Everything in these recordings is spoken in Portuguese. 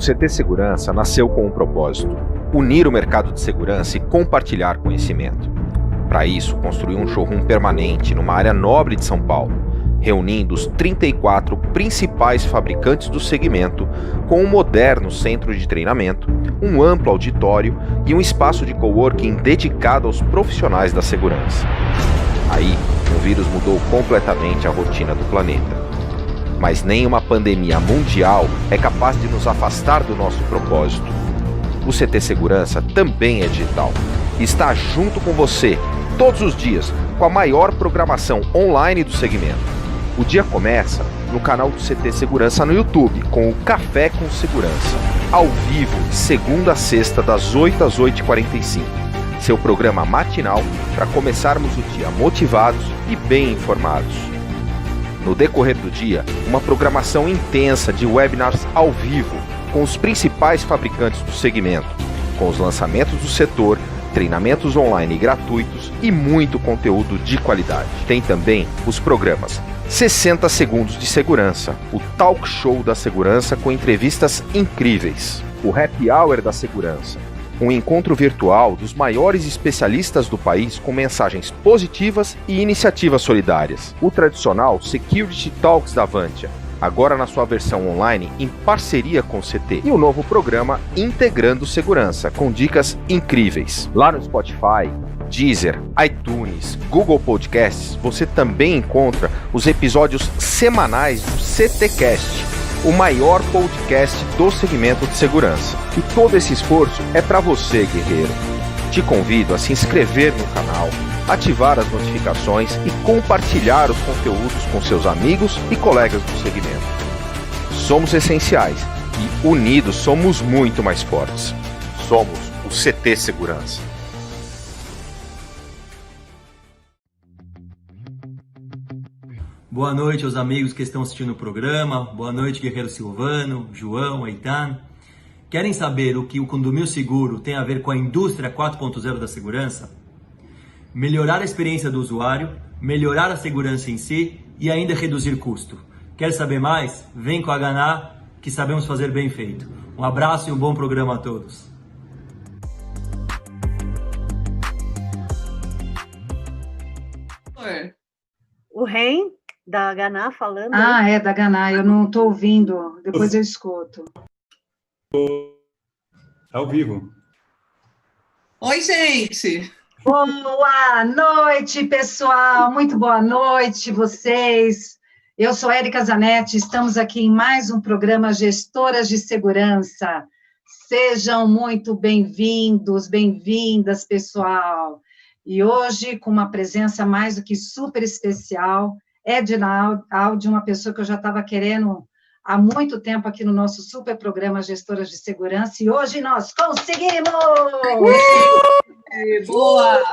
CT Segurança nasceu com um propósito: unir o mercado de segurança e compartilhar conhecimento. Para isso, construiu um showroom permanente numa área nobre de São Paulo, reunindo os 34 principais fabricantes do segmento, com um moderno centro de treinamento, um amplo auditório e um espaço de coworking dedicado aos profissionais da segurança. Aí, o vírus mudou completamente a rotina do planeta. Mas nem uma pandemia mundial é capaz de nos afastar do nosso propósito. O CT Segurança também é digital. Está junto com você, todos os dias, com a maior programação online do segmento. O dia começa no canal do CT Segurança no YouTube, com o Café com Segurança, ao vivo, de segunda a sexta, das 8 às 8h45. Seu programa matinal para começarmos o dia motivados e bem informados. No decorrer do dia, uma programação intensa de webinars ao vivo, com os principais fabricantes do segmento, com os lançamentos do setor, treinamentos online gratuitos e muito conteúdo de qualidade. Tem também os programas 60 Segundos de Segurança, o Talk Show da Segurança com entrevistas incríveis, o Happy Hour da Segurança, um encontro virtual dos maiores especialistas do país com mensagens positivas e iniciativas solidárias, o tradicional Security Talks da Avantia, agora na sua versão online em parceria com o CT, e o novo programa Integrando Segurança, com dicas incríveis. Lá no Spotify, Deezer, iTunes, Google Podcasts, você também encontra os episódios semanais do CTcast, o maior podcast do segmento de segurança. E todo esse esforço é para você, guerreiro. Te convido a se inscrever no canal, ativar as notificações e compartilhar os conteúdos com seus amigos e colegas do segmento. Somos essenciais e unidos somos muito mais fortes. Somos o CT Segurança. Boa noite aos amigos que estão assistindo o programa. Boa noite, Guerreiro Silvano, João, Eitan. Querem saber o que o Condomínio Seguro tem a ver com a indústria 4.0 da segurança? Melhorar a experiência do usuário, melhorar a segurança em si e ainda reduzir custo. Quer saber mais? Vem com a Ganá, que sabemos fazer bem feito. Um abraço e um bom programa a todos. O Ren da Ganá falando. Ah, é da Ganá, eu não estou ouvindo, depois eu escuto. Ao vivo. Oi, gente! Boa noite, pessoal! Muito boa noite, vocês! Eu sou Érica Zanetti, estamos aqui em mais um programa Gestoras de Segurança. Sejam muito bem-vindos, bem-vindas, pessoal! E hoje, com uma presença mais do que super especial, Edna Aldi, uma pessoa que eu já estava querendo há muito tempo aqui no nosso super programa Gestoras de Segurança, e hoje nós conseguimos! Boa!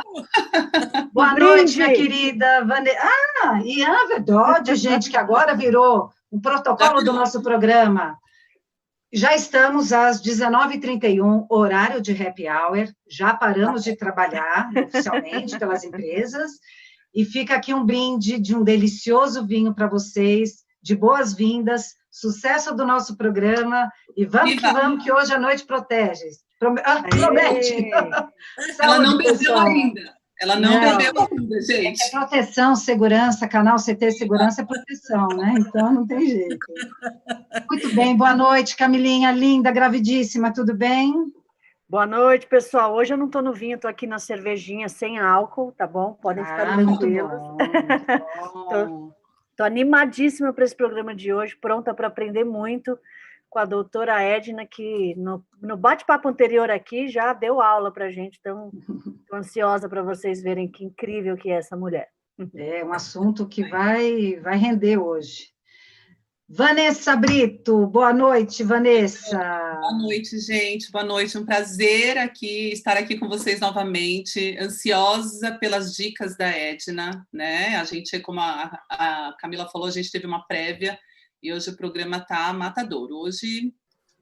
Boa noite, minha querida Vanessa. Ah, e é verdade, gente, que agora virou um protocolo do nosso programa. Já estamos às 19h31, horário de happy hour, já paramos de trabalhar oficialmente pelas empresas, e fica aqui um brinde de um delicioso vinho para vocês, de boas-vindas, sucesso do nosso programa, e vamos que vamos, que hoje a noite protege. Promete! Ela não bebeu ainda. Ela não bebeu ainda, gente. É proteção, segurança, canal CT Segurança é proteção, né? Então não tem jeito. Muito bem, boa noite, Camilinha, linda, gravidíssima, tudo bem? Boa noite, pessoal. Hoje eu não estou no vinho, estou aqui na cervejinha sem álcool, tá bom? Podem ficar tranquilos. Estou animadíssima para esse programa de hoje, pronta para aprender muito com a doutora Edna, que no bate-papo anterior aqui já deu aula para a gente, então estou ansiosa para vocês verem que incrível que é essa mulher. É um assunto que vai render hoje. Vanessa Brito, boa noite, Vanessa. Boa noite, gente, boa noite, um prazer estar aqui com vocês novamente, ansiosa pelas dicas da Edna, né? A gente, como a Camila falou, a gente teve uma prévia, e hoje o programa tá matador.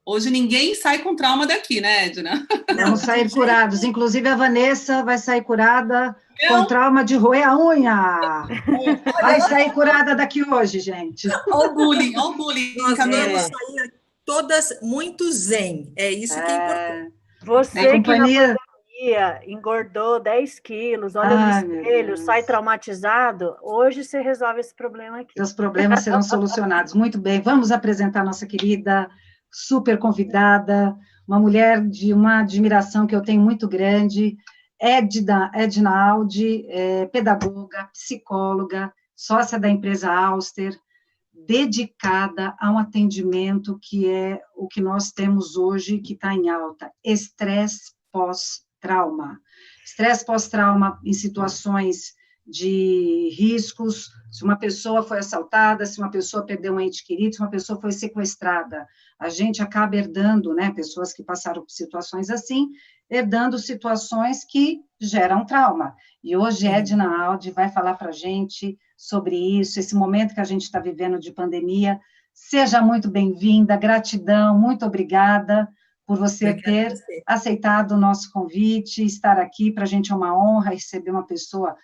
Hoje ninguém sai com trauma daqui, né, Edna? Vamos sair curados. Inclusive, a Vanessa vai sair curada com trauma de roer a unha. Vai sair curada daqui hoje, gente. Olha o bullying, olha o bullying. Nós vamos sair todas muito zen, é isso que é importante. Você companhia... que na pandemia engordou 10 quilos, olha no espelho, sai traumatizado, hoje você resolve esse problema aqui. Os problemas serão solucionados. Muito bem, vamos apresentar nossa querida, super convidada, uma mulher de uma admiração que eu tenho muito grande, Edna Aldi, pedagoga, psicóloga, sócia da empresa Auster, dedicada a um atendimento que é o que nós temos hoje, que está em alta, estresse pós-trauma. Estresse pós-trauma em situações de riscos, se uma pessoa foi assaltada, se uma pessoa perdeu um ente querido, se uma pessoa foi sequestrada. A gente acaba herdando, né, pessoas que passaram por situações assim, herdando situações que geram trauma. E hoje Edna Aldi vai falar para a gente sobre isso, esse momento que a gente está vivendo de pandemia. Seja muito bem-vinda, gratidão, muito obrigada por você ter aceitado o nosso convite, estar aqui. Para a gente é uma honra receber uma pessoa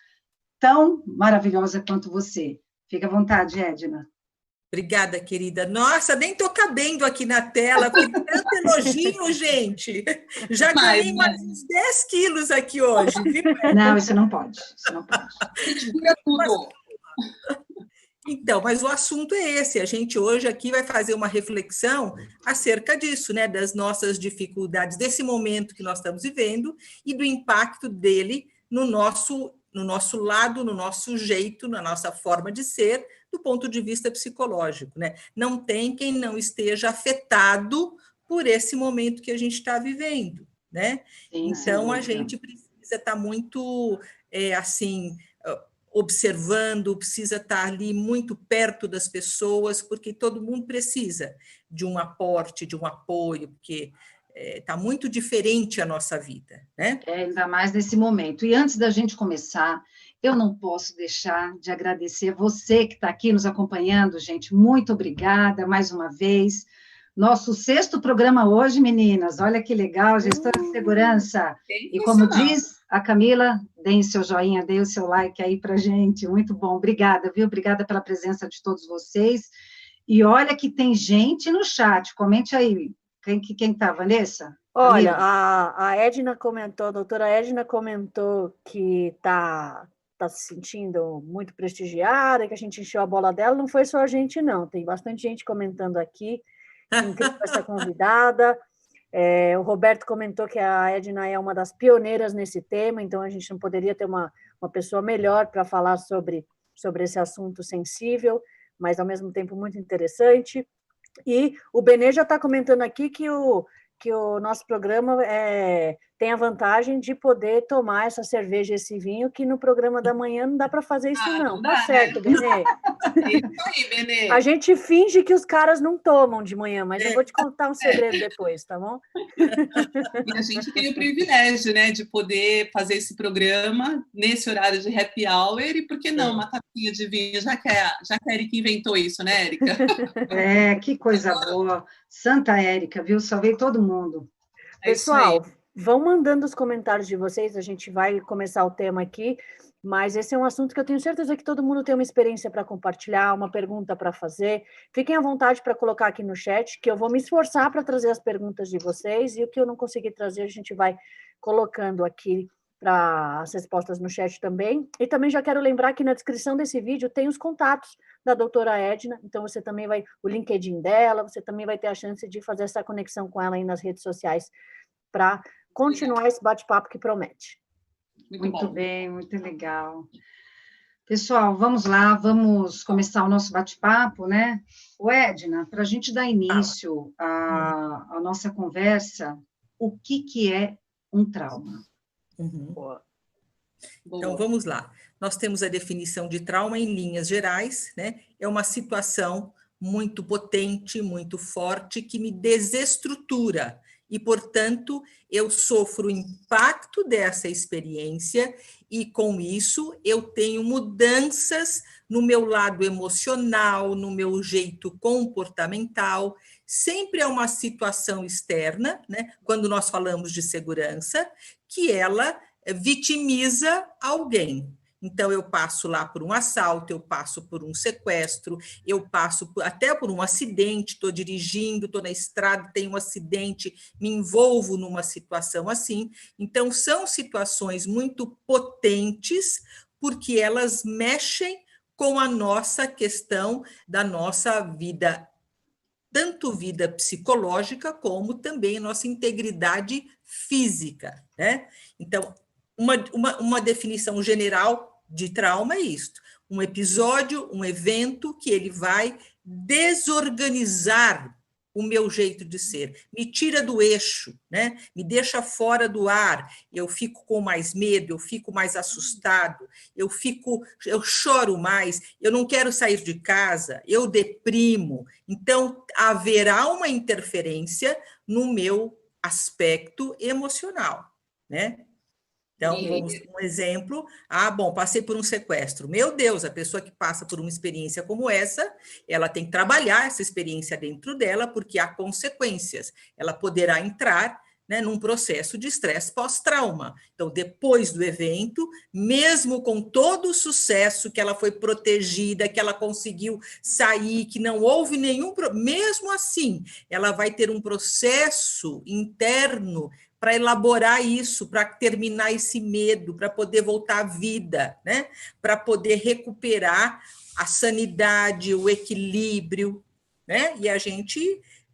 tão maravilhosa quanto você. Fica à vontade, Edna. Obrigada, querida. Nossa, nem estou cabendo aqui na tela, foi tanto elogio, gente. Já ganhei mais uns 10 quilos aqui hoje, viu? Não, isso não pode, isso não pode. Então, mas o assunto é esse, a gente hoje aqui vai fazer uma reflexão acerca disso, né, das nossas dificuldades, desse momento que nós estamos vivendo e do impacto dele no nosso lado, no nosso jeito, na nossa forma de ser, do ponto de vista psicológico, né? Não tem quem não esteja afetado por esse momento que a gente está vivendo, né? Sim, então, a gente precisa estar muito, observando, precisa estar ali muito perto das pessoas, porque todo mundo precisa de um aporte, de um apoio, porque está muito diferente a nossa vida, né? Ainda mais nesse momento. E antes da gente começar, eu não posso deixar de agradecer você que está aqui nos acompanhando, gente. Muito obrigada mais uma vez. Nosso 6º programa hoje, meninas. Olha que legal, gestora de segurança. E como diz a Camila, deem seu joinha, deem o seu like aí para gente. Muito bom. Obrigada, viu? Obrigada pela presença de todos vocês. E olha que tem gente no chat. Comente aí. Quem tá, Vanessa? Olha, a Edna comentou, a doutora Edna comentou que está se sentindo muito prestigiada, que a gente encheu a bola dela. Não foi só a gente, não. Tem bastante gente comentando aqui. Incrível essa convidada. O Roberto comentou que a Edna é uma das pioneiras nesse tema, então a gente não poderia ter uma pessoa melhor para falar sobre esse assunto sensível, mas ao mesmo tempo muito interessante. E o Benê já está comentando aqui que o nosso programa tem a vantagem de poder tomar essa cerveja, esse vinho, que no programa da manhã não dá para fazer isso, não. Tá certo, Benê? Isso aí, Benê. A gente finge que os caras não tomam de manhã, mas eu vou te contar um segredo depois, tá bom? E a gente tem o privilégio, né, de poder fazer esse programa nesse horário de happy hour, e por que não uma tacinha de vinho, já que a Érica inventou isso, né, Érica? Que coisa boa. Santa Érica, viu? Salvei todo mundo. Pessoal, vão mandando os comentários de vocês, a gente vai começar o tema aqui, mas esse é um assunto que eu tenho certeza que todo mundo tem uma experiência para compartilhar, uma pergunta para fazer. Fiquem à vontade para colocar aqui no chat, que eu vou me esforçar para trazer as perguntas de vocês, e o que eu não conseguir trazer, a gente vai colocando aqui para as respostas no chat também. E também já quero lembrar que na descrição desse vídeo tem os contatos da doutora Edna, então você também vai, o LinkedIn dela, você também vai ter a chance de fazer essa conexão com ela aí nas redes sociais para continuar esse bate-papo que promete. Muito bem, muito legal. Pessoal, vamos lá, vamos começar o nosso bate-papo, né? Edna, para a gente dar início à nossa conversa, o que é um trauma? Boa. Então, vamos lá. Nós temos a definição de trauma em linhas gerais, né? É uma situação muito potente, muito forte, que me desestrutura. E, portanto, eu sofro o impacto dessa experiência e, com isso, eu tenho mudanças no meu lado emocional, no meu jeito comportamental. Sempre é uma situação externa, né? Quando nós falamos de segurança, que ela vitimiza alguém. Então, eu passo lá por um assalto, eu passo por um sequestro, eu passo até por um acidente, estou dirigindo, estou na estrada, tenho um acidente, me envolvo numa situação assim. Então, são situações muito potentes, porque elas mexem com a nossa questão da nossa vida, tanto vida psicológica como também nossa integridade física, né? Então, uma definição geral de trauma é isto: um episódio, um evento que ele vai desorganizar o meu jeito de ser, me tira do eixo, né? Me deixa fora do ar, eu fico com mais medo, eu fico mais assustado, eu choro mais, eu não quero sair de casa, eu deprimo. Então, haverá uma interferência no meu aspecto emocional, né? Então, vamos um exemplo. Bom, passei por um sequestro. Meu Deus, a pessoa que passa por uma experiência como essa, ela tem que trabalhar essa experiência dentro dela, porque há consequências. Ela poderá entrar, né, num processo de estresse pós-trauma. Então, depois do evento, mesmo com todo o sucesso, que ela foi protegida, que ela conseguiu sair, que não houve nenhum problema, mesmo assim, ela vai ter um processo interno para elaborar isso, para terminar esse medo, para poder voltar à vida, né? Para poder recuperar a sanidade, o equilíbrio, né? E a gente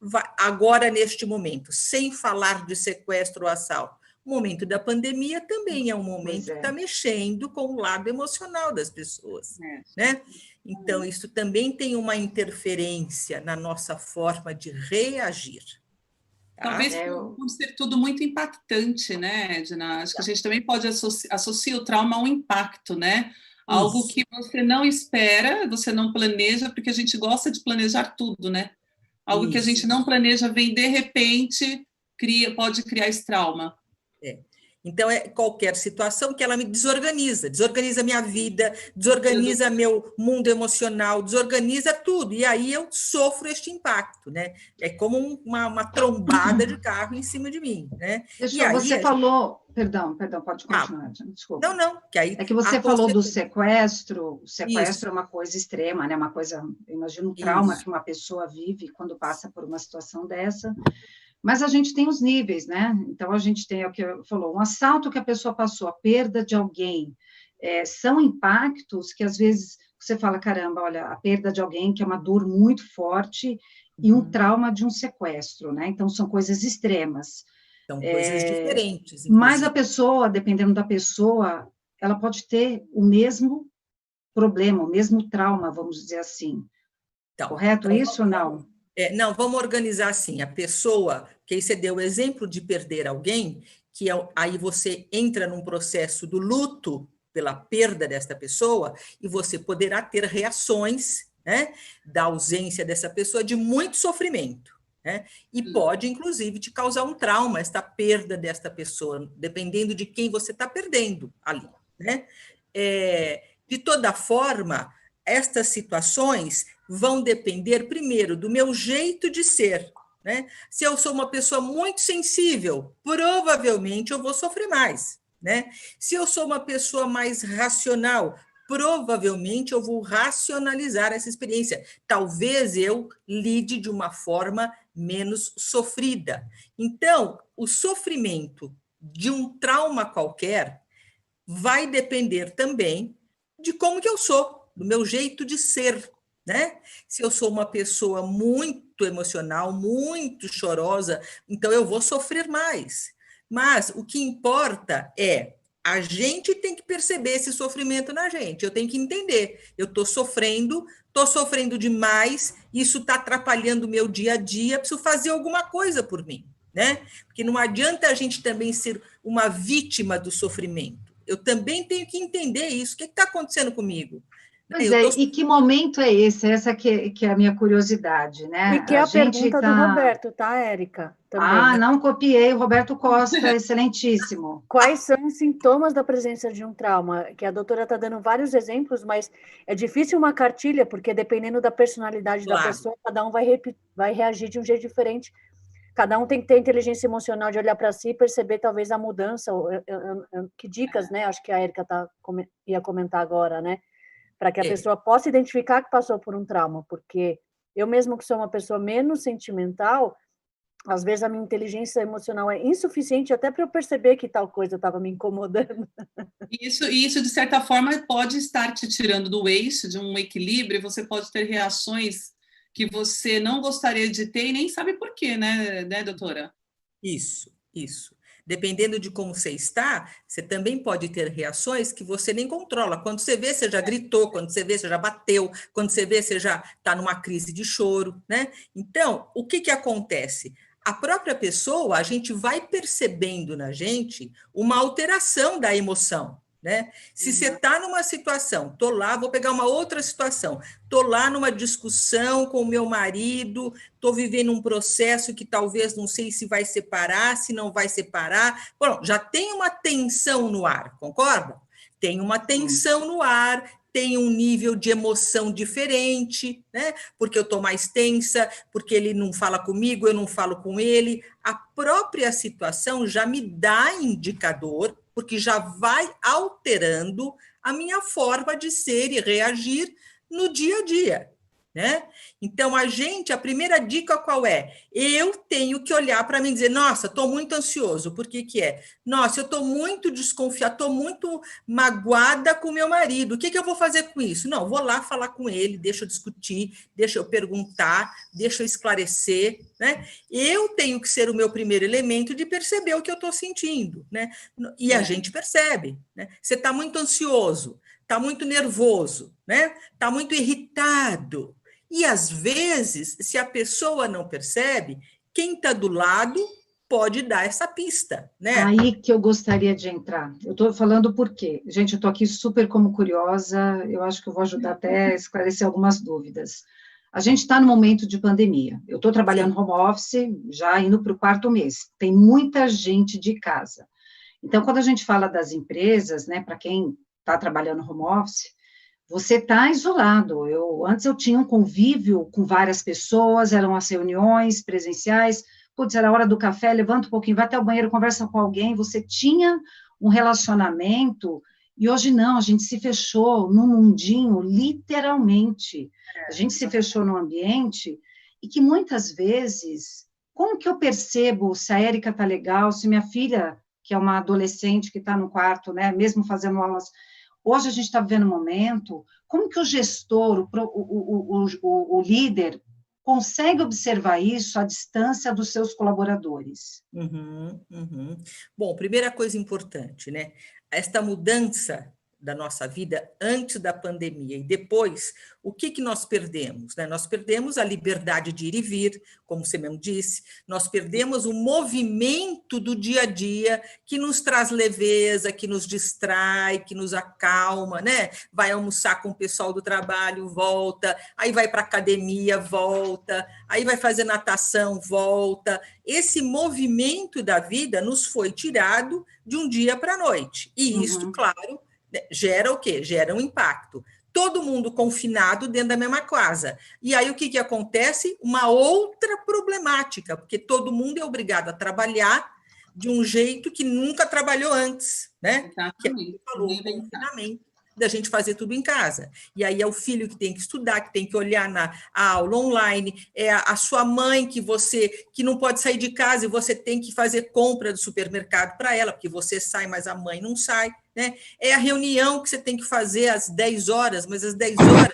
vai, agora, neste momento, sem falar de sequestro ou assalto, o momento da pandemia também é um momento que está mexendo com o lado emocional das pessoas, né? Então, isso também tem uma interferência na nossa forma de reagir. Talvez por ser tudo muito impactante, né, Edna? Acho que a gente também pode associar o trauma a um impacto, né? Algo que você não espera, você não planeja, porque a gente gosta de planejar tudo, né? Algo que a gente não planeja vem de repente, pode criar esse trauma. Então, é qualquer situação que ela me desorganiza minha vida, desorganiza meu mundo emocional, desorganiza tudo, e aí eu sofro este impacto, né? É como uma trombada de carro em cima de mim, né? Você falou... Perdão, pode continuar, desculpa. Não, que aí... É que você falou do sequestro, o sequestro é uma coisa extrema, né? Uma coisa, eu imagino um trauma que uma pessoa vive quando passa por uma situação dessa. Mas a gente tem os níveis, né? Então, a gente tem o que falou, um assalto que a pessoa passou, a perda de alguém, são impactos que, às vezes, você fala, caramba, olha, a perda de alguém, que é uma dor muito forte, e um trauma de um sequestro, né? Então, são coisas extremas. São coisas diferentes. Mas a pessoa, dependendo da pessoa, ela pode ter o mesmo problema, o mesmo trauma, vamos dizer assim. Então, correto isso ou não? Não, vamos organizar assim, a pessoa, que aí você deu o exemplo de perder alguém, que aí você entra num processo do luto pela perda desta pessoa, e você poderá ter reações, né, da ausência dessa pessoa de muito sofrimento, né, e pode, inclusive, te causar um trauma, esta perda desta pessoa, dependendo de quem você está perdendo ali, né. De toda forma, estas situações vão depender, primeiro, do meu jeito de ser, né? Se eu sou uma pessoa muito sensível, provavelmente eu vou sofrer mais, né? Se eu sou uma pessoa mais racional, provavelmente eu vou racionalizar essa experiência. Talvez eu lide de uma forma menos sofrida. Então, o sofrimento de um trauma qualquer vai depender também de como que eu sou, do meu jeito de ser, né? Se eu sou uma pessoa muito emocional, muito chorosa, então eu vou sofrer mais. Mas o que importa é a gente tem que perceber esse sofrimento na gente. Eu tenho que entender. Eu estou sofrendo demais, isso está atrapalhando o meu dia a dia, preciso fazer alguma coisa por mim, né? Porque não adianta a gente também ser uma vítima do sofrimento. Eu também tenho que entender isso. O que está acontecendo comigo? Pois e que momento é esse? Essa que é a minha curiosidade, né? E que é a pergunta do Roberto, tá, Érica? Também. Não copiei, Roberto Costa, excelentíssimo. Quais são os sintomas da presença de um trauma? Que a doutora está dando vários exemplos, mas é difícil uma cartilha, porque dependendo da personalidade da pessoa, cada um vai reagir de um jeito diferente. cada um tem que ter inteligência emocional de olhar para si e perceber talvez a mudança, que dicas, né? Acho que a Érica ia comentar agora, né? Para que a pessoa possa identificar que passou por um trauma, porque eu mesmo que sou uma pessoa menos sentimental, às vezes a minha inteligência emocional é insuficiente até para eu perceber que tal coisa estava me incomodando. Isso, de certa forma, pode estar te tirando do eixo, de um equilíbrio, e você pode ter reações que você não gostaria de ter e nem sabe por quê, né, doutora? Isso. Dependendo de como você está, você também pode ter reações que você nem controla. Quando você vê, você já gritou, quando você vê, você já bateu, quando você vê, você já está numa crise de choro, né? Então, o que acontece? A própria pessoa, a gente vai percebendo na gente uma alteração da emoção, né? Se você está numa situação, estou lá, vou pegar uma outra situação, estou lá numa discussão com o meu marido, estou vivendo um processo que talvez não sei se vai separar, se não vai separar. Bom, já tem uma tensão no ar, concorda? Tem uma tensão no ar, tem um nível de emoção diferente, né? Porque eu estou mais tensa, porque ele não fala comigo, eu não falo com ele. A própria situação já me dá indicador, porque já vai alterando a minha forma de ser e reagir no dia a dia, né? Então, a primeira dica qual é? Eu tenho que olhar para mim e dizer, nossa, estou muito ansioso. Por que é? Nossa, eu estou muito desconfiada, estou muito magoada com meu marido. O que eu vou fazer com isso? Não, vou lá falar com ele, deixa eu discutir, deixa eu perguntar, deixa eu esclarecer, né? Eu tenho que ser o meu primeiro elemento de perceber o que eu estou sentindo, né? E a gente percebe, né? Você está muito ansioso, está muito nervoso, né? Está muito irritado. E, às vezes, se a pessoa não percebe, quem está do lado pode dar essa pista, né? Aí que eu gostaria de entrar. Eu estou falando por quê? Gente, eu estou aqui super como curiosa, eu acho que eu vou ajudar até a esclarecer algumas dúvidas. A gente está no momento de pandemia. Eu estou trabalhando home office, já indo para o 4º mês. Tem muita gente de casa. Então, quando a gente fala das empresas, né, para quem está trabalhando home office, você está isolado. Antes eu tinha um convívio com várias pessoas, eram as reuniões presenciais, putz, era a hora do café, levanta um pouquinho, vai até o banheiro, conversa com alguém, você tinha um relacionamento, e hoje não, a gente se fechou num mundinho, literalmente. A gente se fechou num ambiente, e que muitas vezes, como que eu percebo se a Érica está legal, se minha filha, que é uma adolescente que está no quarto, né, mesmo fazendo aulas. Hoje a gente está vivendo um momento, como que o gestor, o líder, consegue observar isso à distância dos seus colaboradores? Bom, primeira coisa importante, né? Esta mudança da nossa vida antes da pandemia e depois, o que nós perdemos, né? Nós perdemos a liberdade de ir e vir, como você mesmo disse, nós perdemos o movimento do dia a dia que nos traz leveza, que nos distrai, que nos acalma, né? Vai almoçar com o pessoal do trabalho, volta, aí vai para a academia, volta, aí vai fazer natação, volta. Esse movimento da vida nos foi tirado de um dia para a noite. E isso, claro, gera o quê? Gera um impacto. Todo mundo confinado dentro da mesma casa. E aí o que acontece? Uma outra problemática, porque todo mundo é obrigado a trabalhar de um jeito que nunca trabalhou antes, né? Exatamente. Que falou, o confinamento, da gente fazer tudo em casa. E aí é o filho que tem que estudar, que tem que olhar a aula online, é a sua mãe que não pode sair de casa e você tem que fazer compra do supermercado para ela, porque você sai, mas a mãe não sai, né? É a reunião que você tem que fazer às 10 horas, mas às 10 horas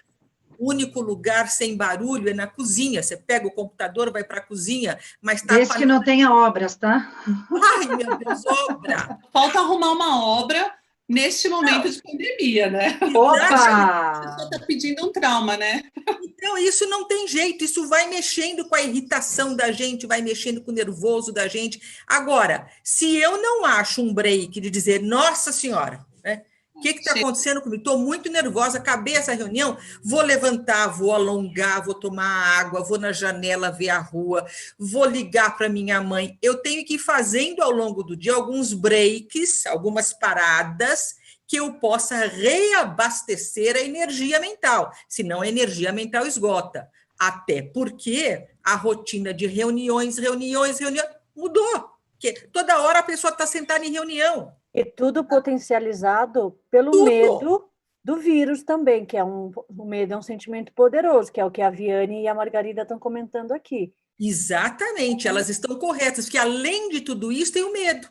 o único lugar sem barulho é na cozinha. Você pega o computador, vai para a cozinha, mas está... Desde que não tenha obras, tá? Ai, meu Deus, obra! Falta arrumar uma obra neste momento de pandemia, né? Opa! Você só está pedindo um trauma, né? Então, isso não tem jeito, isso vai mexendo com a irritação da gente, vai mexendo com o nervoso da gente. Agora, se eu não acho um break de dizer, nossa senhora, né? O que está acontecendo comigo? Estou muito nervosa, acabei essa reunião, vou levantar, vou alongar, vou tomar água, vou na janela ver a rua, vou ligar para minha mãe. Eu tenho que ir fazendo ao longo do dia alguns breaks, algumas paradas, que eu possa reabastecer a energia mental, senão a energia mental esgota. Até porque a rotina de reuniões mudou. Porque toda hora a pessoa está sentada em reunião. E tudo potencializado pelo medo do vírus também, que o medo é um sentimento poderoso, que é o que a Viane e a Margarida estão comentando aqui. Exatamente, elas estão corretas, porque além de tudo isso tem o medo.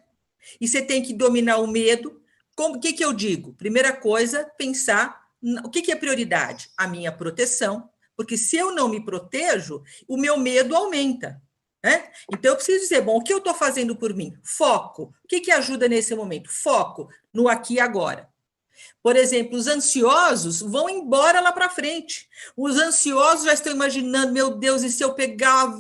E você tem que dominar o medo. O que eu digo? Primeira coisa, pensar o que é prioridade? A minha proteção, porque se eu não me protejo, o meu medo aumenta. Né? Então, eu preciso dizer, bom, o que eu estou fazendo por mim? Foco. O que ajuda nesse momento? Foco no aqui e agora. Por exemplo, os ansiosos vão embora lá para frente. Os ansiosos já estão imaginando, meu Deus, e se eu pegar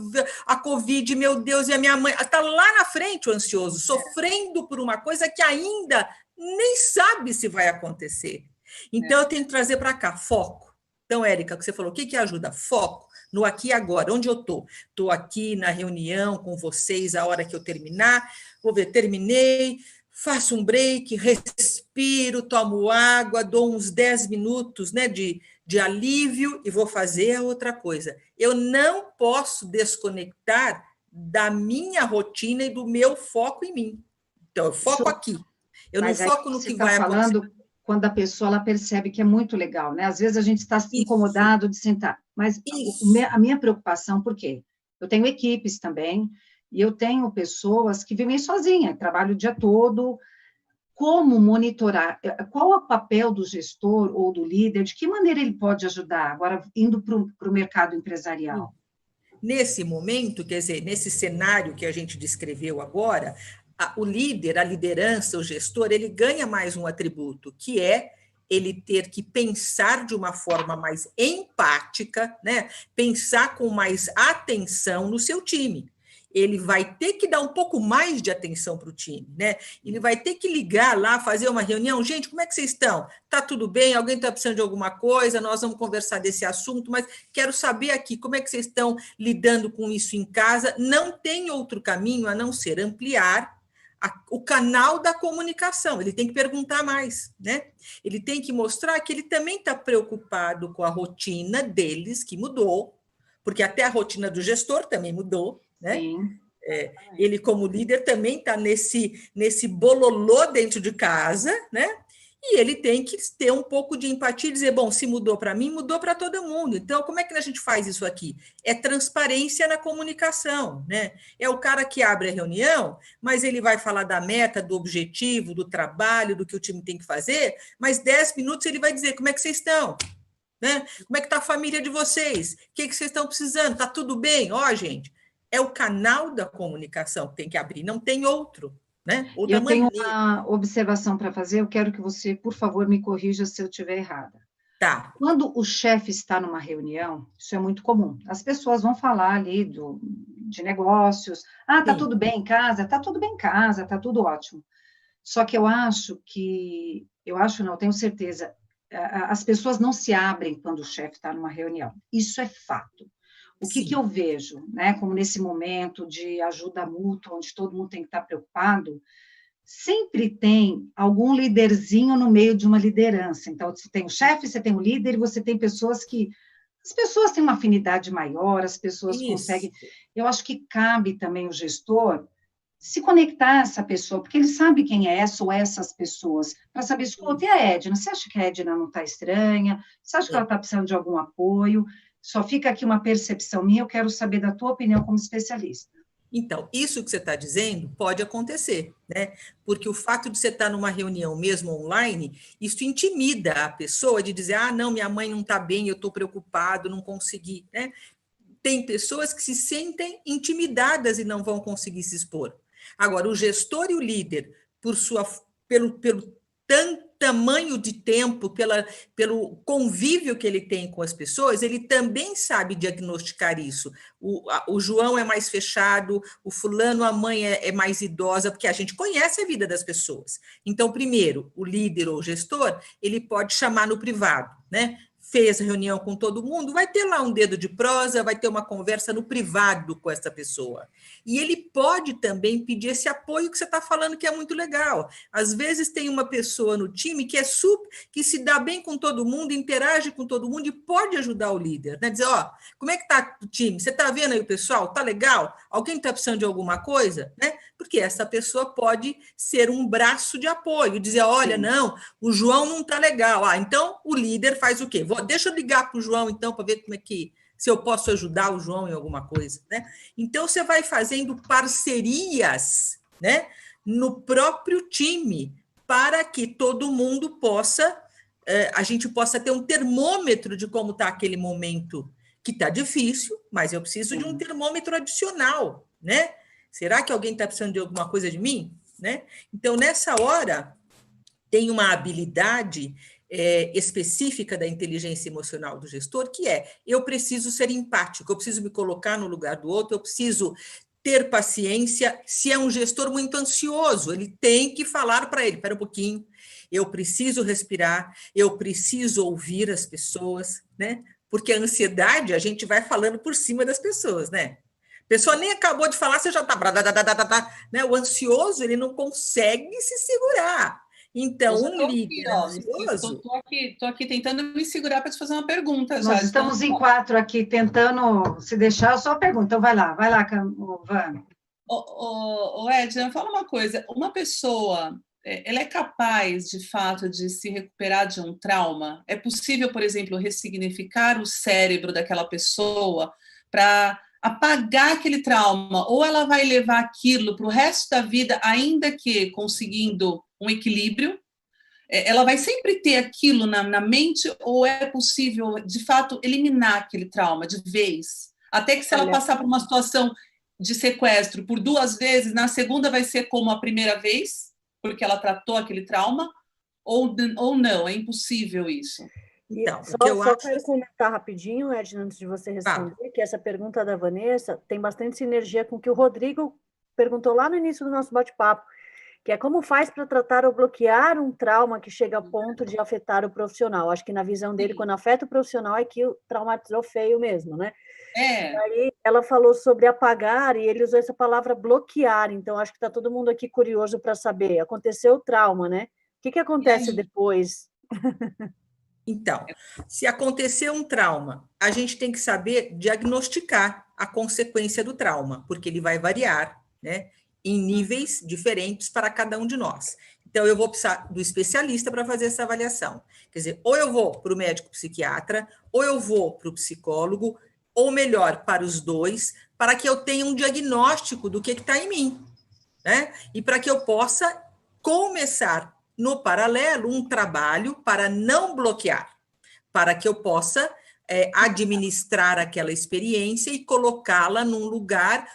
a Covid, meu Deus, e a minha mãe... Está lá na frente o ansioso, sofrendo por uma coisa que ainda nem sabe se vai acontecer. Então, eu tenho que trazer para cá, foco. Então, Érica, o que você falou, o que ajuda? Foco no aqui e agora. Onde eu estou? Estou aqui na reunião com vocês, a hora que eu terminar. Vou ver, terminei... Faço um break, respiro, tomo água, dou uns 10 minutos, né, de alívio e vou fazer a outra coisa. Eu não posso desconectar da minha rotina e do meu foco em mim. Então, eu foco aqui. Eu não foco no que vai acontecer. Falando quando a pessoa ela percebe que é muito legal, né? Às vezes a gente está incomodado de sentar. Mas a minha preocupação, por quê? Eu tenho equipes também, e eu tenho pessoas que vivem sozinhas, trabalham o dia todo. Como monitorar? Qual é o papel do gestor ou do líder? De que maneira ele pode ajudar? Agora, indo para o mercado empresarial. Nesse momento, quer dizer, nesse cenário que a gente descreveu agora, o líder, a liderança, o gestor, ele ganha mais um atributo, que é ele ter que pensar de uma forma mais empática, né? Pensar com mais atenção no seu time. Ele vai ter que dar um pouco mais de atenção para o time, né? Ele vai ter que ligar lá, fazer uma reunião. Gente, como é que vocês estão? Está tudo bem? Alguém está precisando de alguma coisa? Nós vamos conversar desse assunto, mas quero saber aqui como é que vocês estão lidando com isso em casa. Não tem outro caminho a não ser ampliar o canal da comunicação. Ele tem que perguntar mais, né? Ele tem que mostrar que ele também está preocupado com a rotina deles, que mudou, porque até a rotina do gestor também mudou, né? Ele, como líder, também está nesse bololô dentro de casa, né? E ele tem que ter um pouco de empatia e dizer, bom, se mudou para mim, mudou para todo mundo. Então, como é que a gente faz isso aqui? É transparência na comunicação, né? É o cara que abre a reunião, mas ele vai falar da meta, do objetivo, do trabalho, do que o time tem que fazer, mas 10 minutos ele vai dizer, como é que vocês estão? Né? Como é que está a família de vocês? O que vocês estão precisando? Está tudo bem? Gente, é o canal da comunicação que tem que abrir, não tem outro. Né? Eu tenho uma observação para fazer, eu quero que você, por favor, me corrija se eu estiver errada. Tá. Quando o chefe está numa reunião, isso é muito comum, as pessoas vão falar ali de negócios, tá tudo bem em casa, tá tudo bem em casa, tá tudo ótimo. Só que eu tenho certeza, as pessoas não se abrem quando o chefe está numa reunião, isso é fato. O que eu vejo, né, como nesse momento de ajuda mútua, onde todo mundo tem que estar preocupado, sempre tem algum líderzinho no meio de uma liderança. Então, você tem o chefe, você tem o líder, e você tem pessoas que... As pessoas têm uma afinidade maior, as pessoas conseguem... Eu acho que cabe também o gestor se conectar a essa pessoa, porque ele sabe quem é essa ou essas pessoas, para saber, escuta, e a Edna? Você acha que a Edna não está estranha? Você acha que ela está precisando de algum apoio? Só fica aqui uma percepção minha, eu quero saber da tua opinião como especialista. Então, isso que você está dizendo pode acontecer, né? Porque o fato de você estar numa reunião mesmo online, isso intimida a pessoa de dizer, não, minha mãe não está bem, eu estou preocupado, não consegui, né? Tem pessoas que se sentem intimidadas e não vão conseguir se expor. Agora, o gestor e o líder, pelo tamanho de tempo, pelo convívio que ele tem com as pessoas, ele também sabe diagnosticar isso. O João é mais fechado, o fulano, a mãe é mais idosa, porque a gente conhece a vida das pessoas. Então, primeiro, o líder ou o gestor, ele pode chamar no privado, né? fez reunião com todo mundo, vai ter lá um dedo de prosa, vai ter uma conversa no privado com essa pessoa. E ele pode também pedir esse apoio que você está falando, que é muito legal. Às vezes tem uma pessoa no time que que se dá bem com todo mundo, interage com todo mundo e pode ajudar o líder, né? Dizer, ó, como é que está o time? Você está vendo aí o pessoal? Está legal? Alguém está precisando de alguma coisa? Né? Porque essa pessoa pode ser um braço de apoio, dizer, olha, não, o João não está legal. Então o líder faz o quê? Deixa eu ligar para o João, então, para ver como é que se eu posso ajudar o João em alguma coisa, né? Então, você vai fazendo parcerias, né, no próprio time, para que todo mundo possa, a gente possa ter um termômetro de como está aquele momento, que está difícil, mas eu preciso de um termômetro adicional, né? Será que alguém está precisando de alguma coisa de mim? Né? Então, nessa hora, tem uma habilidade específica da inteligência emocional do gestor, que eu preciso ser empático, eu preciso me colocar no lugar do outro, eu preciso ter paciência. Se é um gestor muito ansioso, ele tem que falar para ele, espera um pouquinho, eu preciso respirar, eu preciso ouvir as pessoas, né? Porque a ansiedade, a gente vai falando por cima das pessoas, né? A pessoa nem acabou de falar, você já está... Né? O ansioso, ele não consegue se segurar. Então, um líder ansioso... Estou aqui tentando me segurar para te fazer uma pergunta. Nós estamos em 4 aqui, tentando se deixar. Só pergunta. Então, vai lá, Vânia. Edna, fala uma coisa. Uma pessoa, ela é capaz, de fato, de se recuperar de um trauma? É possível, por exemplo, ressignificar o cérebro daquela pessoa para apagar aquele trauma? Ou ela vai levar aquilo para o resto da vida, ainda que conseguindo um equilíbrio? Ela vai sempre ter aquilo na mente, ou é possível, de fato, eliminar aquele trauma de vez? Até que, se ela passar por uma situação de sequestro por 2 vezes, na segunda vai ser como a primeira vez, porque ela tratou aquele trauma, ou não, é impossível isso. Então, só quero comentar rapidinho, Edna, antes de você responder, que essa pergunta da Vanessa tem bastante sinergia com o que o Rodrigo perguntou lá no início do nosso bate-papo, que é como faz para tratar ou bloquear um trauma que chega a ponto de afetar o profissional. Acho que na visão dele, quando afeta o profissional, é que traumatizou feio mesmo, né? E aí ela falou sobre apagar, e ele usou essa palavra bloquear, então acho que está todo mundo aqui curioso para saber. Aconteceu o trauma, né? O que acontece depois? Então, se acontecer um trauma, a gente tem que saber diagnosticar a consequência do trauma, porque ele vai variar, né, em níveis diferentes para cada um de nós. Então, eu vou precisar do especialista para fazer essa avaliação. Quer dizer, ou eu vou para o médico psiquiatra, ou eu vou para o psicólogo, ou melhor, para os dois, para que eu tenha um diagnóstico do que está em mim, né? E para que eu possa começar no paralelo um trabalho para não bloquear, para que eu possa administrar aquela experiência e colocá-la num lugar,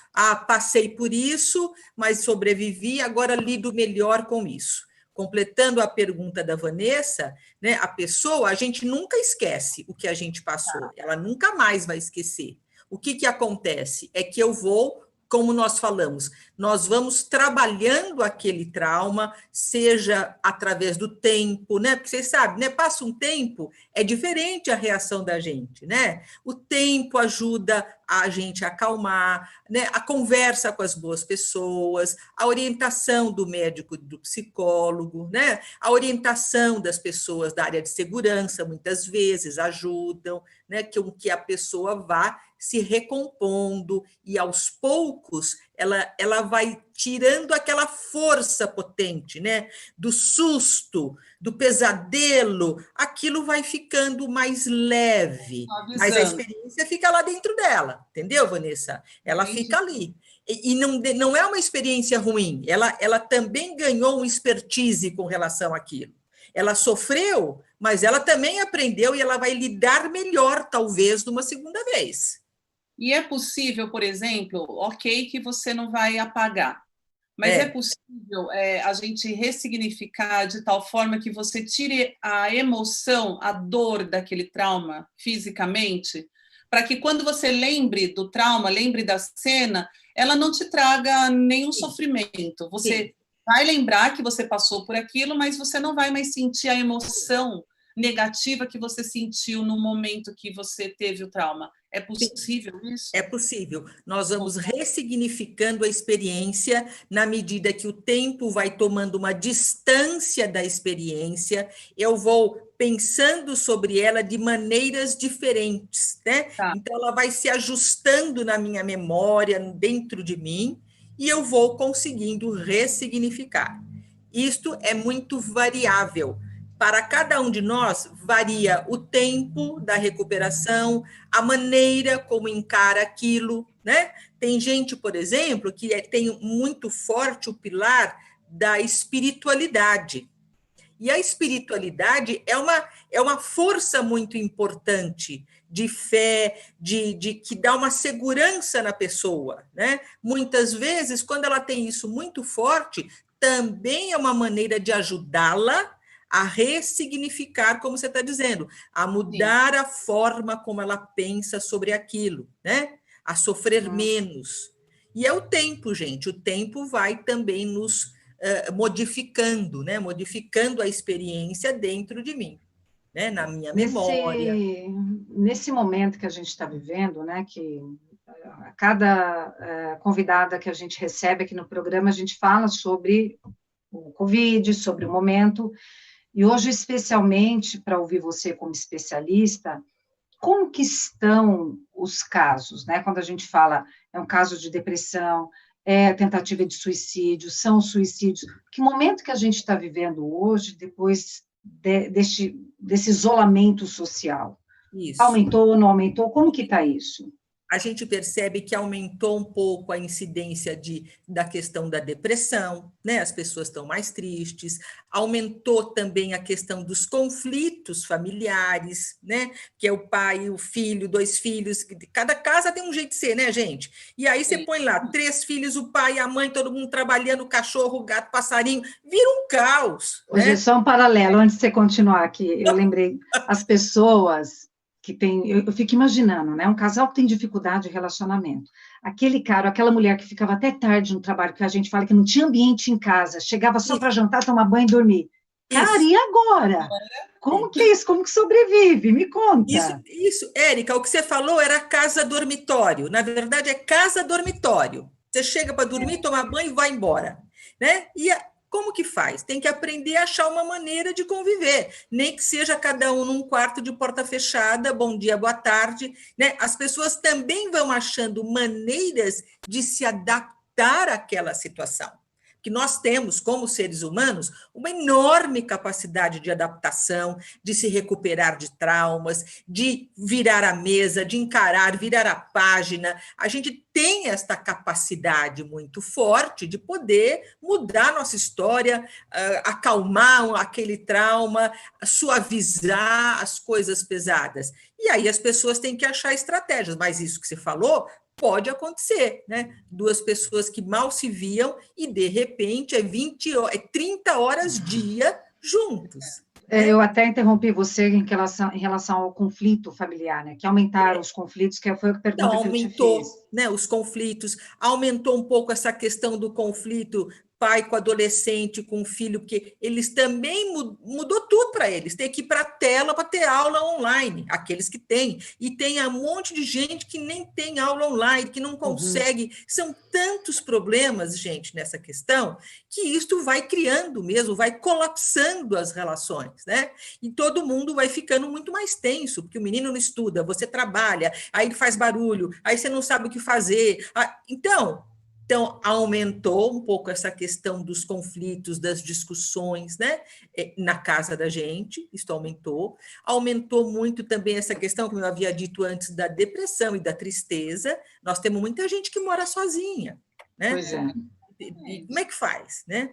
passei por isso, mas sobrevivi, agora lido melhor com isso. Completando a pergunta da Vanessa, né, a gente nunca esquece o que a gente passou, ela nunca mais vai esquecer. O que acontece? É que eu vou, como nós falamos, nós vamos trabalhando aquele trauma, seja através do tempo, né? Porque vocês sabem, né? Passa um tempo, é diferente a reação da gente, né? O tempo ajuda a gente a acalmar, né? A conversa com as boas pessoas, a orientação do médico, do psicólogo, né? A orientação das pessoas da área de segurança, muitas vezes ajudam, né? Que a pessoa vá se recompondo e, aos poucos, ela vai tirando aquela força potente, né? Do susto, do pesadelo, aquilo vai ficando mais leve, mas a experiência fica lá dentro dela, entendeu, Vanessa? Ela fica ali. E não é uma experiência ruim, ela também ganhou um expertise com relação àquilo. Ela sofreu, mas ela também aprendeu e ela vai lidar melhor, talvez, numa segunda vez. E é possível, por exemplo, ok, que você não vai apagar, mas é possível a gente ressignificar de tal forma que você tire a emoção, a dor daquele trauma fisicamente, para que quando você lembre do trauma, lembre da cena, ela não te traga nenhum sofrimento. Você vai lembrar que você passou por aquilo, mas você não vai mais sentir a emoção negativa que você sentiu no momento que você teve o trauma. É possível isso? É possível. Nós vamos ressignificando a experiência na medida que o tempo vai tomando uma distância da experiência, eu vou pensando sobre ela de maneiras diferentes, né? Tá. Então, ela vai se ajustando na minha memória, dentro de mim, e eu vou conseguindo ressignificar. Isto é muito variável. Para cada um de nós, varia o tempo da recuperação, a maneira como encara aquilo, né? Tem gente, por exemplo, que tem muito forte o pilar da espiritualidade. E a espiritualidade é uma força muito importante de fé, de que dá uma segurança na pessoa, né? Muitas vezes, quando ela tem isso muito forte, também é uma maneira de ajudá-la a ressignificar, como você está dizendo, a mudar a forma como ela pensa sobre aquilo, né? A sofrer menos. E é o tempo, gente. O tempo vai também nos modificando, né? Modificando a experiência dentro de mim, né? Na minha memória. Nesse momento que a gente está vivendo, né? Que a cada convidada que a gente recebe aqui no programa, a gente fala sobre o Covid, sobre o momento. E hoje, especialmente, para ouvir você como especialista, como que estão os casos, né? Quando a gente fala, é um caso de depressão, é tentativa de suicídio, são suicídios. Que momento que a gente está vivendo hoje, depois desse isolamento social? Isso. Aumentou ou não aumentou? Como que está isso? A gente percebe que aumentou um pouco a incidência da questão da depressão, né? As pessoas estão mais tristes, aumentou também a questão dos conflitos familiares, né? Que é o pai, o filho, 2 filhos, cada casa tem um jeito de ser, né, gente? E aí você põe lá 3 filhos, o pai, a mãe, todo mundo trabalhando, o cachorro, o gato, passarinho, vira um caos. Hoje né? Só um paralelo, antes de você continuar aqui, eu lembrei, as pessoas que tem, eu fico imaginando, né? Um casal que tem dificuldade de relacionamento. Aquele cara, aquela mulher que ficava até tarde no trabalho, que a gente fala que não tinha ambiente em casa, chegava só para jantar, tomar banho e dormir. Cara, e agora? Como que é isso? Como que sobrevive? Me conta. Isso, Érica, o que você falou era casa-dormitório. Na verdade, é casa-dormitório. Você chega para dormir, toma banho e vai embora. Né? E como que faz? Tem que aprender a achar uma maneira de conviver, nem que seja cada um num quarto de porta fechada, bom dia, boa tarde, né? As pessoas também vão achando maneiras de se adaptar àquela situação. Que nós temos, como seres humanos, uma enorme capacidade de adaptação, de se recuperar de traumas, de virar a mesa, de encarar, virar a página. A gente tem esta capacidade muito forte de poder mudar nossa história, acalmar aquele trauma, suavizar as coisas pesadas. E aí as pessoas têm que achar estratégias, mas isso que você falou pode acontecer, né? 2 pessoas que mal se viam e, de repente, é 30 horas dia juntos. Eu até interrompi você em relação ao conflito familiar, né? Que aumentaram os conflitos, que foi a pergunta que eu te fiz. Né, os conflitos, aumentou um pouco essa questão do conflito pai com adolescente, com filho, porque eles também mudou tudo para eles, tem que ir para a tela para ter aula online, aqueles que têm, e tem um monte de gente que nem tem aula online, que não consegue, são tantos problemas, gente, nessa questão, que isto vai criando mesmo, vai colapsando as relações, né? E todo mundo vai ficando muito mais tenso, porque o menino não estuda, você trabalha, aí ele faz barulho, aí você não sabe o que fazer. Então, aumentou um pouco essa questão dos conflitos, das discussões, né? Na casa da gente, isso aumentou. Aumentou muito também essa questão, como eu havia dito antes, da depressão e da tristeza. Nós temos muita gente que mora sozinha, né? Pois é. E como é que faz, né?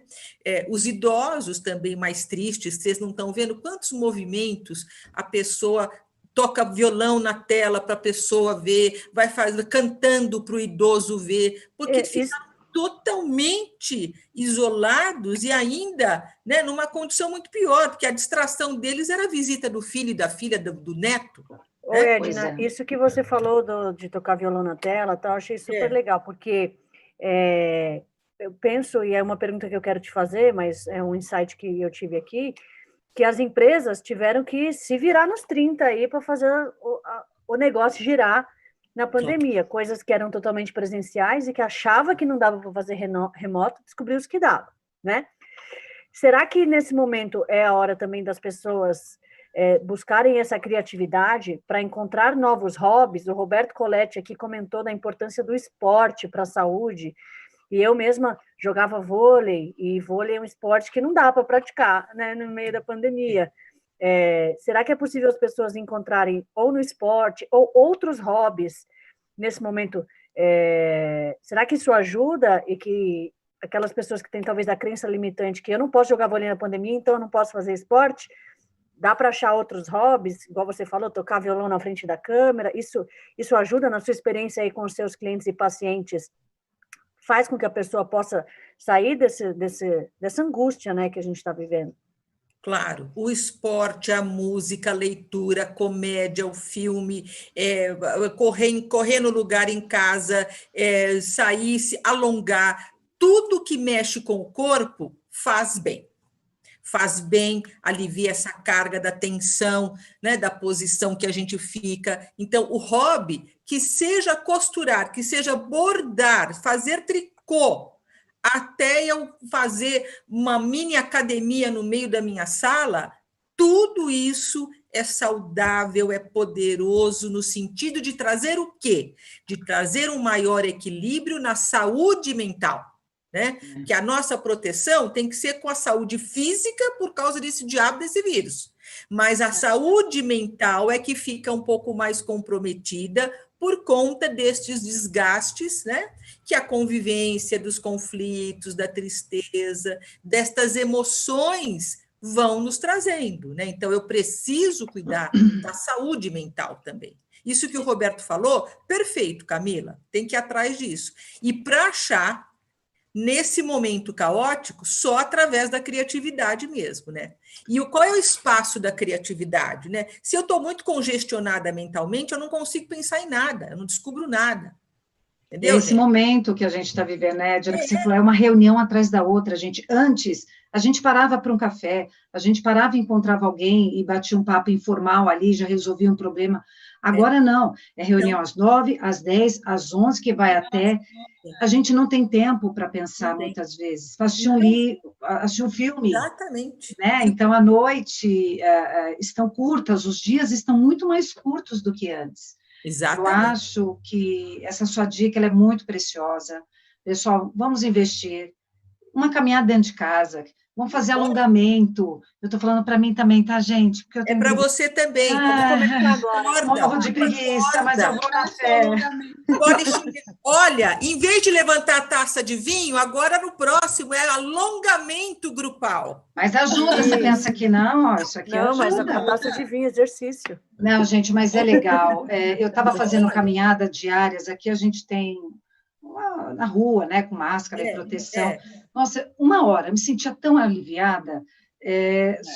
Os idosos também mais tristes, vocês não estão vendo quantos movimentos a pessoa toca violão na tela para a pessoa ver, vai cantando para o idoso ver, porque ficaram totalmente isolados e ainda, né, numa condição muito pior, porque a distração deles era a visita do filho e da filha, do neto. Oi, Edna, isso que você falou de tocar violão na tela, tá, eu achei super legal, porque eu penso, e é uma pergunta que eu quero te fazer, mas é um insight que eu tive aqui, que as empresas tiveram que se virar nos 30 aí para fazer o negócio girar na pandemia, coisas que eram totalmente presenciais e que achava que não dava para fazer remoto, descobriu-se que dava, né? Será que nesse momento é a hora também das pessoas buscarem essa criatividade para encontrar novos hobbies? O Roberto Coletti aqui comentou da importância do esporte para a saúde, e eu mesma jogava vôlei, e vôlei é um esporte que não dá para praticar, né, no meio da pandemia. Será que é possível as pessoas encontrarem ou no esporte ou outros hobbies nesse momento? Será que isso ajuda e que aquelas pessoas que têm talvez a crença limitante que eu não posso jogar vôlei na pandemia, então eu não posso fazer esporte, dá para achar outros hobbies, igual você falou, tocar violão na frente da câmera? Isso ajuda na sua experiência aí com os seus clientes e pacientes? Faz com que a pessoa possa sair dessa angústia, né, que a gente está vivendo? Claro, o esporte, a música, a leitura, a comédia, o filme, correr no lugar em casa, sair, se alongar, tudo que mexe com o corpo faz bem. Faz bem, alivia essa carga da tensão, né, da posição que a gente fica. Então, o hobby, que seja costurar, que seja bordar, fazer tricô, até eu fazer uma mini academia no meio da minha sala, tudo isso é saudável, é poderoso no sentido de trazer o quê? De trazer um maior equilíbrio na saúde mental, né? Que a nossa proteção tem que ser com a saúde física por causa desse diabo desse vírus. Mas a saúde mental é que fica um pouco mais comprometida por conta destes desgastes, né? Que a convivência dos conflitos, da tristeza, destas emoções vão nos trazendo, né? Então, eu preciso cuidar da saúde mental também. Isso que o Roberto falou, perfeito, Camila, tem que ir atrás disso. E para achar, nesse momento caótico, só através da criatividade mesmo, né? E qual é o espaço da criatividade, né? Se eu estou muito congestionada mentalmente, eu não consigo pensar em nada, eu não descubro nada. Entendeu, esse momento que a gente está vivendo, né, Edna, que você falou, é uma reunião atrás da outra, gente. Antes, a gente parava para um café, a gente parava e encontrava alguém e batia um papo informal ali, já resolvia um problema. Agora não, é reunião às 9, às 10, às 11, que vai até... A gente não tem tempo para pensar muitas vezes, para assistir um livro, assistir um filme. Exatamente. Né? Então, a noite estão curtas, os dias estão muito mais curtos do que antes. Exatamente. Eu acho que essa sua dica ela é muito preciosa. Pessoal, vamos investir. Uma caminhada dentro de casa, vamos fazer alongamento. Eu estou falando para mim também, tá, gente? Porque eu tenho para você também. Vamos começar agora. Morro de preguiça, mas eu vou na fé. Olha, em vez de levantar a taça de vinho, agora no próximo é alongamento grupal. Mas ajuda, você pensa que não? Ó, isso aqui não, ajuda. Mas a taça de vinho, exercício. Não, gente, mas é legal. Eu estava fazendo caminhadas diárias, aqui a gente tem na rua, né, com máscara e proteção. Nossa, 1 hora, eu me sentia tão aliviada.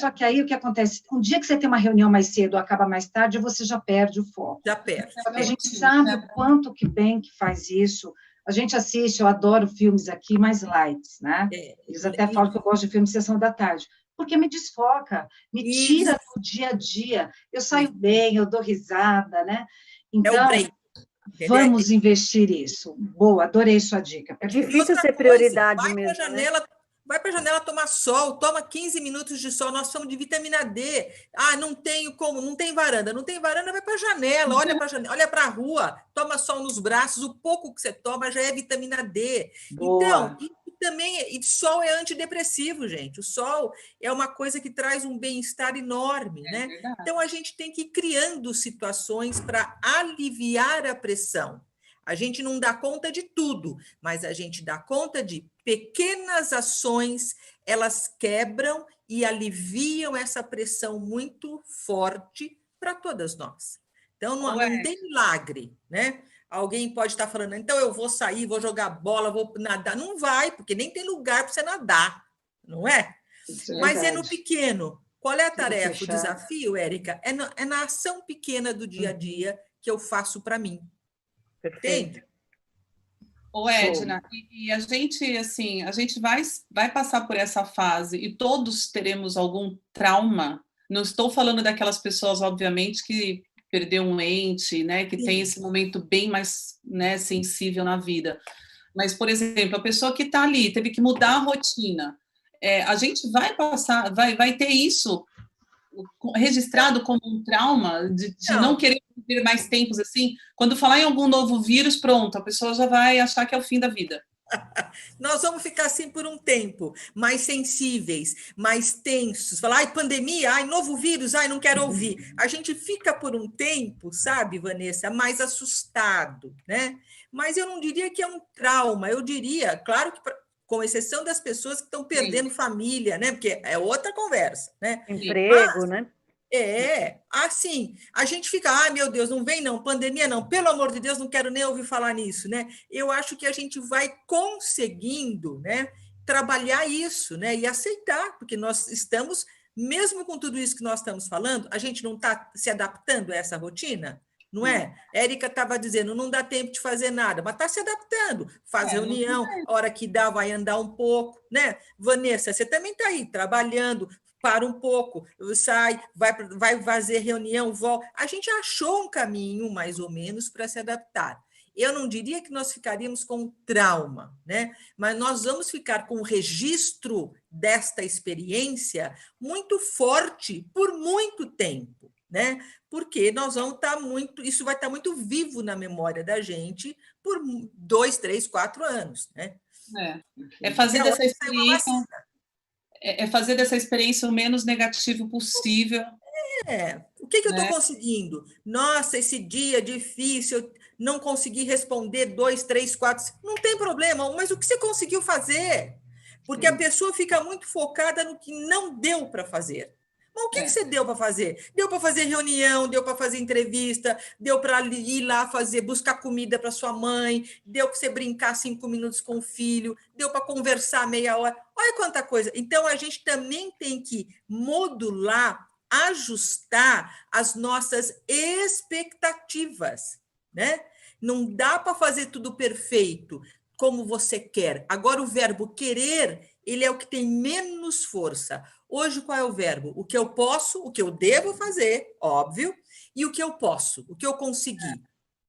Só que aí o que acontece? Um dia que você tem uma reunião mais cedo, acaba mais tarde, você já perde o foco. Já perde. Só que a gente sabe o quanto que bem que faz isso. A gente assiste, eu adoro filmes aqui mais lights, né? Eles até falam que eu gosto de filme Sessão da Tarde, porque me desfoca, me tira do dia a dia. Eu saio bem, eu dou risada, né? Então, vamos investir isso. Boa, adorei sua dica. É difícil ser prioridade mesmo. Vai para a janela tomar sol, toma 15 minutos de sol, nós somos de vitamina D. Ah, não tenho como, não tem varanda. Não tem varanda, vai para a janela, olha para a janela, olha para a rua, toma sol nos braços, o pouco que você toma já é vitamina D. Boa. Então, e sol é antidepressivo, gente. O sol é uma coisa que traz um bem-estar enorme, né? Verdade. Então, a gente tem que ir criando situações para aliviar a pressão. A gente não dá conta de tudo, mas a gente dá conta de pequenas ações, elas quebram e aliviam essa pressão muito forte para todas nós. Então, não tem milagre, né? Alguém pode estar falando, então eu vou sair, vou jogar bola, vou nadar. Não vai, porque nem tem lugar para você nadar, não é? Mas é no pequeno. Qual é a tarefa, o desafio, Érica? É na ação pequena do dia a dia que eu faço para mim. Perfeito. Entende? Ô, Edna, e a gente, assim, a gente vai passar por essa fase e todos teremos algum trauma. Não estou falando daquelas pessoas, obviamente, que perdeu um ente, né, que tem esse momento bem mais, né, sensível na vida. Mas, por exemplo, a pessoa que está ali, teve que mudar a rotina, a gente vai passar, vai ter isso registrado como um trauma de não querer viver mais tempos assim. Quando falar em algum novo vírus, pronto, a pessoa já vai achar que é o fim da vida. Nós vamos ficar assim por um tempo, mais sensíveis, mais tensos. Falar, ai, pandemia, ai, novo vírus, ai, não quero ouvir. A gente fica por um tempo, sabe, Vanessa, mais assustado, né? Mas eu não diria que é um trauma, eu diria, claro que com exceção das pessoas que estão perdendo família, né? Porque é outra conversa, né? Emprego, né? Assim, a gente fica, ai, meu Deus, não vem não, pandemia não, pelo amor de Deus, não quero nem ouvir falar nisso, né? Eu acho que a gente vai conseguindo, né, trabalhar isso, né, e aceitar, porque nós estamos, mesmo com tudo isso que nós estamos falando, a gente não está se adaptando a essa rotina, não é? Érica estava dizendo, não dá tempo de fazer nada, mas está se adaptando, faz reunião, a hora que dá vai andar um pouco, né? Vanessa, você também está aí, trabalhando, para um pouco, sai, vai fazer reunião, volta. A gente achou um caminho, mais ou menos, para se adaptar. Eu não diria que nós ficaríamos com trauma, né? Mas nós vamos ficar com o registro desta experiência muito forte por muito tempo, né? Porque nós vamos estar isso vai estar muito vivo na memória da gente por 2, 3, 4 anos, né? Fazer dessa experiência... fazer dessa experiência o menos negativo possível. O que eu estou conseguindo? Nossa, esse dia difícil, não consegui responder 2, 3, 4... Não tem problema, mas o que você conseguiu fazer? Porque a pessoa fica muito focada no que não deu para fazer. Mas o que você deu para fazer? Deu para fazer reunião, deu para fazer entrevista, deu para ir lá buscar comida para sua mãe, deu para você brincar 5 minutos com o filho, deu para conversar meia hora. Olha quanta coisa. Então, a gente também tem que modular, ajustar as nossas expectativas, né? Não dá para fazer tudo perfeito como você quer. Agora, o verbo querer, ele é o que tem menos força. Hoje, qual é o verbo? O que eu posso, o que eu devo fazer, óbvio, e o que eu posso, o que eu consegui.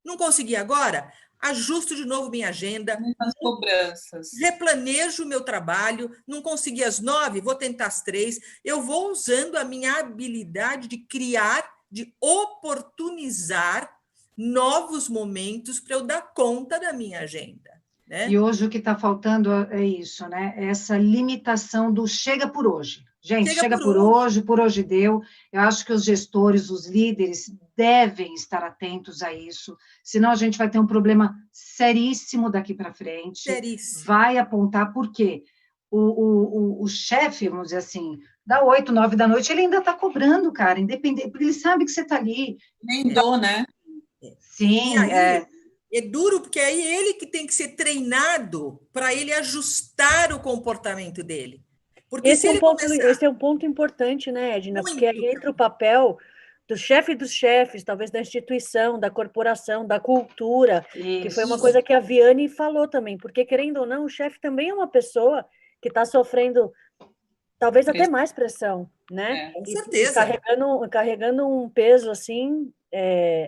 Não consegui agora? Ajusto de novo minha agenda. Muitas cobranças. Replanejo o meu trabalho. Não consegui às 9, vou tentar às 3. Eu vou usando a minha habilidade de criar, de oportunizar novos momentos para eu dar conta da minha agenda. Né? E hoje o que está faltando é isso, né? Essa limitação do chega por hoje. Gente, chega por hoje deu. Eu acho que os gestores, os líderes devem estar atentos a isso, senão a gente vai ter um problema seríssimo daqui para frente. Seríssimo. Vai apontar por quê? O chefe, vamos dizer assim, dá 8, 9 da noite, ele ainda está cobrando, cara, independente, porque ele sabe que você está ali. Nem dou, né? Sim, é duro, porque aí ele que tem que ser treinado para ele ajustar o comportamento dele. Porque esse é um ponto importante, né, Edna? Muito. Porque aí entra o papel do chefe dos chefes, talvez da instituição, da corporação, da cultura, que foi uma coisa que a Viane falou também, porque, querendo ou não, o chefe também é uma pessoa que está sofrendo talvez até mais pressão, né? Com certeza. E carregando um peso, assim,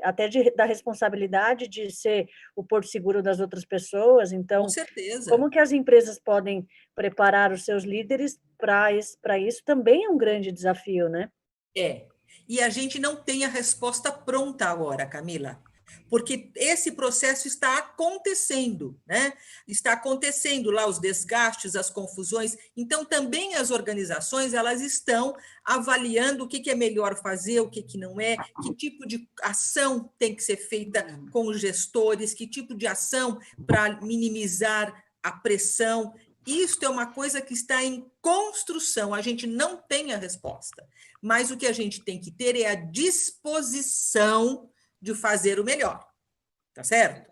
até da responsabilidade de ser o porto seguro das outras pessoas. Então, com certeza. Como que as empresas podem preparar os seus líderes para isso também é um grande desafio, né? E a gente não tem a resposta pronta agora, Camila, porque esse processo está acontecendo, né? Está acontecendo lá os desgastes, as confusões. Então, também as organizações, elas estão avaliando o que é melhor fazer, o que não é, que tipo de ação tem que ser feita com os gestores, que tipo de ação para minimizar a pressão. Isto é uma coisa que está em construção, a gente não tem a resposta, mas o que a gente tem que ter é a disposição de fazer o melhor, tá certo?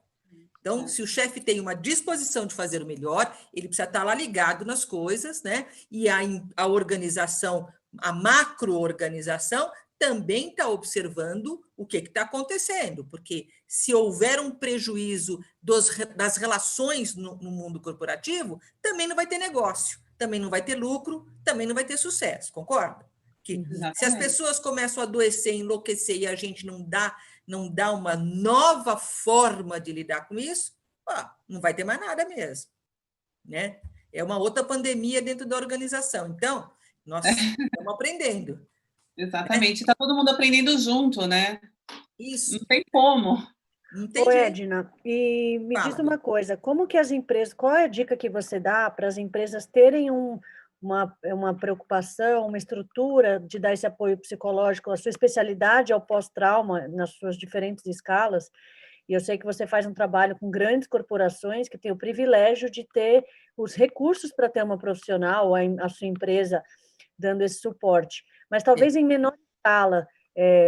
Então, se o chefe tem uma disposição de fazer o melhor, ele precisa estar lá ligado nas coisas, né? E a organização, a macro-organização, também está observando o que está acontecendo, porque se houver um prejuízo das relações no mundo corporativo, também não vai ter negócio, também não vai ter lucro, também não vai ter sucesso, concorda? Que se as pessoas começam a adoecer, enlouquecer e a gente não dá uma nova forma de lidar com isso, não vai ter mais nada mesmo, né? É uma outra pandemia dentro da organização. Então, nós estamos aprendendo. Exatamente, está todo mundo aprendendo junto, né? Isso. Não tem como. Não tem Ô, jeito. Edna, e me diz Fala. uma coisa, como que as empresas, qual é a dica que você dá para as empresas terem uma preocupação, uma estrutura de dar esse apoio psicológico, a sua especialidade ao pós-trauma nas suas diferentes escalas? E eu sei que você faz um trabalho com grandes corporações que têm o privilégio de ter os recursos para ter uma profissional, a sua empresa, dando esse suporte. Mas talvez em menor escala,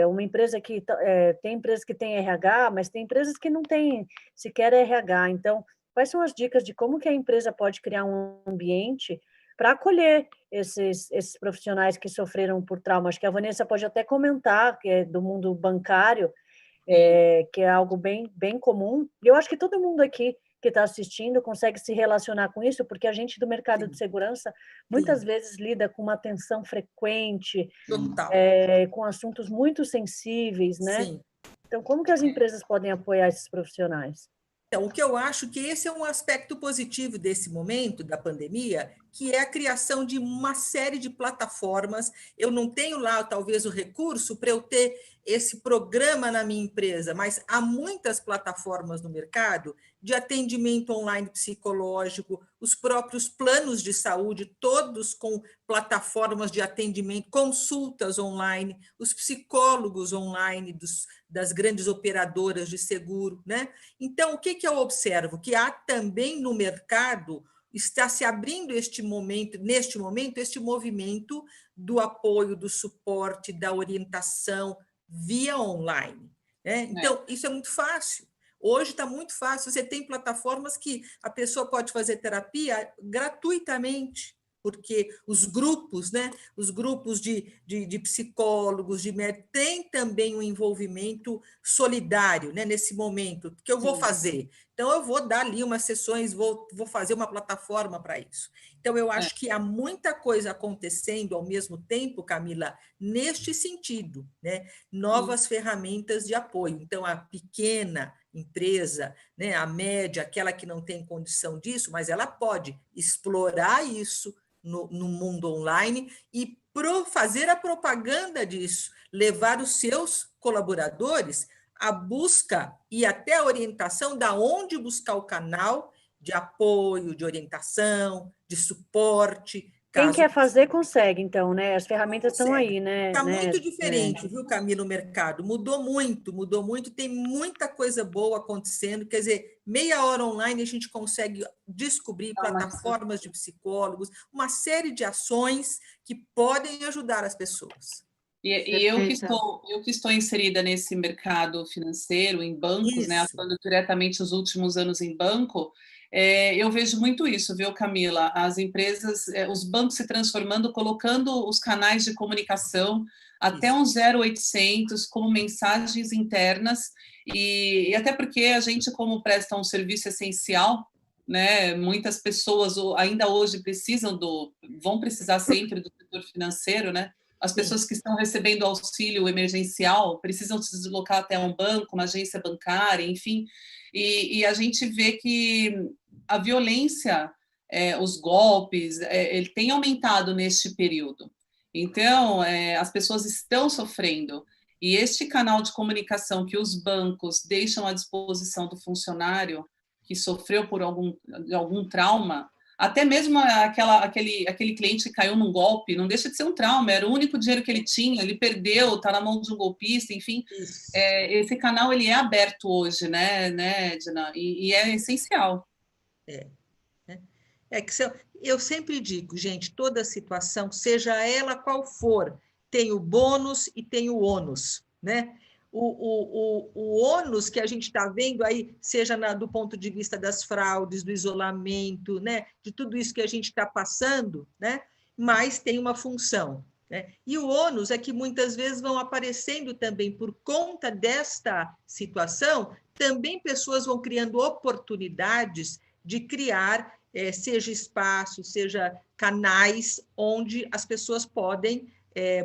uma empresa que tem empresas que têm RH, mas tem empresas que não têm sequer RH. Então, quais são as dicas de como que a empresa pode criar um ambiente para acolher esses profissionais que sofreram por trauma? Acho que a Vanessa pode até comentar, que é do mundo bancário, que é algo bem, bem comum. E eu acho que todo mundo aqui que está assistindo consegue se relacionar com isso, porque a gente do mercado de segurança muitas vezes lida com uma tensão frequente, com assuntos muito sensíveis, né? Sim. Então, como que as empresas podem apoiar esses profissionais? Então, o que eu acho que esse é um aspecto positivo desse momento da pandemia, que é a criação de uma série de plataformas. Eu não tenho lá, talvez, o recurso para eu ter esse programa na minha empresa, mas há muitas plataformas no mercado de atendimento online psicológico, os próprios planos de saúde, todos com plataformas de atendimento, consultas online, os psicólogos online das grandes operadoras de seguro, né? Então, o que eu observo? Que há também no mercado, está se abrindo neste momento, este movimento do apoio, do suporte, da orientação via online, né? Então, isso é muito fácil. Hoje está muito fácil, você tem plataformas que a pessoa pode fazer terapia gratuitamente, porque os grupos, né, os grupos de psicólogos, de médicos, têm também um envolvimento solidário, né, nesse momento, que eu vou fazer. Então, eu vou dar ali umas sessões, vou fazer uma plataforma para isso. Então, eu acho que há muita coisa acontecendo ao mesmo tempo, Camila, neste sentido, né? Novas ferramentas de apoio. Então, a pequena empresa, né, a média, aquela que não tem condição disso, mas ela pode explorar isso no mundo online e fazer a propaganda disso, levar os seus colaboradores à busca e até a orientação da onde buscar o canal de apoio, de orientação, de suporte. Quem quer fazer, consegue, então, né? As ferramentas estão aí, né? Está muito diferente, viu, Camila, o mercado. Mudou muito, tem muita coisa boa acontecendo. Quer dizer, meia hora online a gente consegue descobrir plataformas de psicólogos, uma série de ações que podem ajudar as pessoas. E eu que estou inserida nesse mercado financeiro, em bancos, né, atuando diretamente os últimos anos em banco, eu vejo muito isso, viu, Camila? As empresas, os bancos se transformando, colocando os canais de comunicação até um 0800 como mensagens internas, e até porque a gente, como presta um serviço essencial, né, muitas pessoas ainda hoje vão precisar sempre do setor financeiro, né? As pessoas que estão recebendo auxílio emergencial precisam se deslocar até um banco, uma agência bancária, enfim. E a gente vê que a violência, os golpes, ele tem aumentado neste período. Então, as pessoas estão sofrendo. E este canal de comunicação que os bancos deixam à disposição do funcionário que sofreu por algum trauma, até mesmo aquele cliente que caiu num golpe, não deixa de ser um trauma, era o único dinheiro que ele tinha, ele perdeu, está na mão de um golpista, enfim. Esse canal ele é aberto hoje, né, Edna? E é essencial. Eu sempre digo, gente, toda situação, seja ela qual for, tem o bônus e tem o ônus, né? O ônus que a gente está vendo aí, seja do ponto de vista das fraudes, do isolamento, né, de tudo isso que a gente está passando, né, mas tem uma função, né? E o ônus é que muitas vezes vão aparecendo também, por conta desta situação, também pessoas vão criando oportunidades de criar, seja espaço, seja canais, onde as pessoas podem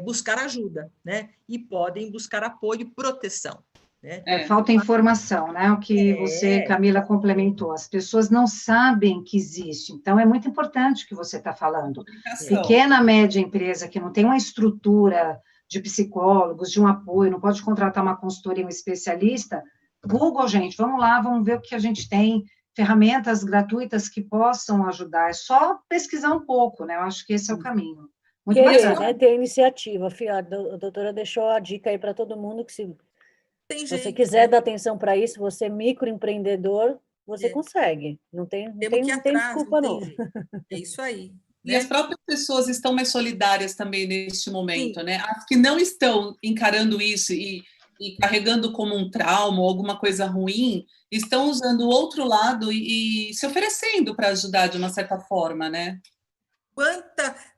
buscar ajuda, né? E podem buscar apoio e proteção. Né? Falta informação, né? O que você, Camila, complementou. As pessoas não sabem que existe. Então, é muito importante o que você está falando. Pequena, média empresa que não tem uma estrutura de psicólogos, de um apoio, não pode contratar uma consultoria, um especialista. Google, gente, vamos lá, vamos ver o que a gente tem, ferramentas gratuitas que possam ajudar. É só pesquisar um pouco, né? Eu acho que esse é o caminho. Muito bacana. Né? Ter iniciativa. A doutora deixou a dica aí para todo mundo que se você quiser dar atenção para isso, você é microempreendedor, você consegue. Não tem desculpa, não. É isso aí. E as próprias pessoas estão mais solidárias também neste momento, né? As que não estão encarando isso e carregando como um trauma ou alguma coisa ruim, estão usando o outro lado e se oferecendo para ajudar de uma certa forma, né?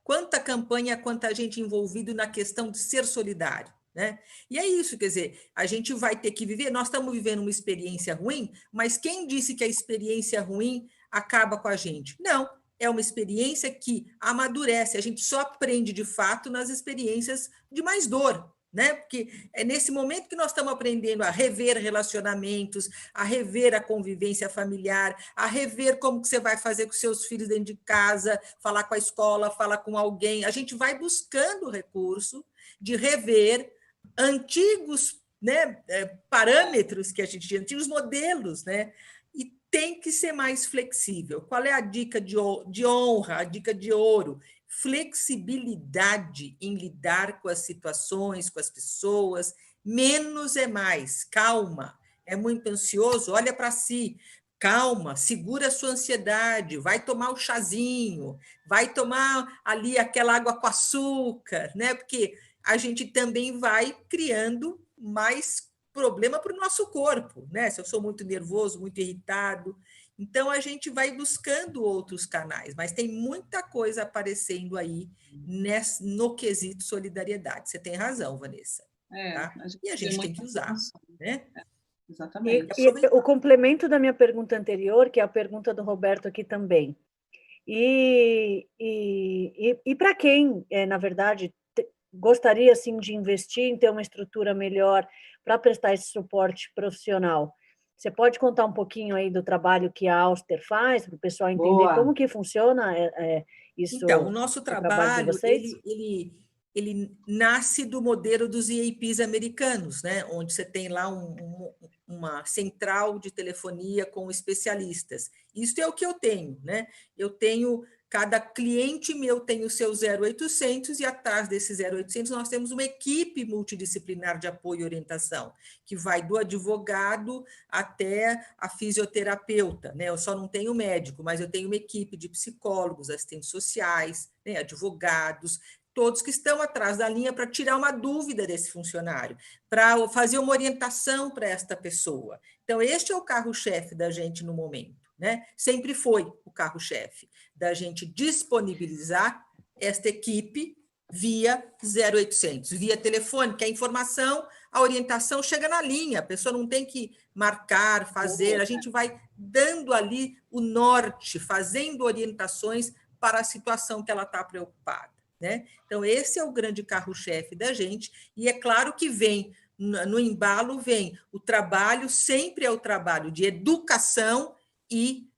Quanta campanha, quanta gente envolvida na questão de ser solidário. Né? E é isso, quer dizer, a gente vai ter que viver, nós estamos vivendo uma experiência ruim, mas quem disse que a experiência ruim acaba com a gente? Não, é uma experiência que amadurece, a gente só aprende de fato nas experiências de mais dor, né? Porque é nesse momento que nós estamos aprendendo a rever relacionamentos, a rever a convivência familiar, a rever como que você vai fazer com seus filhos dentro de casa, falar com a escola, falar com alguém, a gente vai buscando o recurso de rever antigos, né, parâmetros que a gente tinha, antigos modelos, né? E tem que ser mais flexível. Qual é a dica de honra, a dica de ouro? Flexibilidade em lidar com as situações, com as pessoas. Menos é mais. Calma. É muito ansioso? Olha para si. Calma, segura a sua ansiedade, vai tomar o chazinho, vai tomar ali aquela água com açúcar, né? Porque a gente também vai criando mais problema para o nosso corpo, né? Se eu sou muito nervoso, muito irritado, então a gente vai buscando outros canais, mas tem muita coisa aparecendo aí no quesito solidariedade. Você tem razão, Vanessa. Tá? E a gente tem que usar, né? Exatamente. E o complemento da minha pergunta anterior, que é a pergunta do Roberto aqui também. E para quem, na verdade, gostaria assim, de investir em ter uma estrutura melhor para prestar esse suporte profissional, você pode contar um pouquinho aí do trabalho que a Auster faz, para o pessoal entender como que funciona isso? Então, o nosso trabalho, ele nasce do modelo dos EAPs americanos, né? Onde você tem lá uma central de telefonia com especialistas. Isso é o que eu tenho, né? Eu tenho, cada cliente meu tem o seu 0800 e atrás desse 0800 nós temos uma equipe multidisciplinar de apoio e orientação, que vai do advogado até a fisioterapeuta, né? Eu só não tenho médico, mas eu tenho uma equipe de psicólogos, assistentes sociais, né? Advogados, todos que estão atrás da linha para tirar uma dúvida desse funcionário, para fazer uma orientação para esta pessoa. Então, este é o carro-chefe da gente no momento, né? Sempre foi o carro-chefe da gente disponibilizar esta equipe via 0800, via telefone, que a informação, a orientação chega na linha, a pessoa não tem que marcar, fazer, a gente vai dando ali o norte, fazendo orientações para a situação que ela está preocupada. Né? Então, esse é o grande carro-chefe da gente, e é claro que vem, no embalo vem o trabalho, sempre é o trabalho de educação e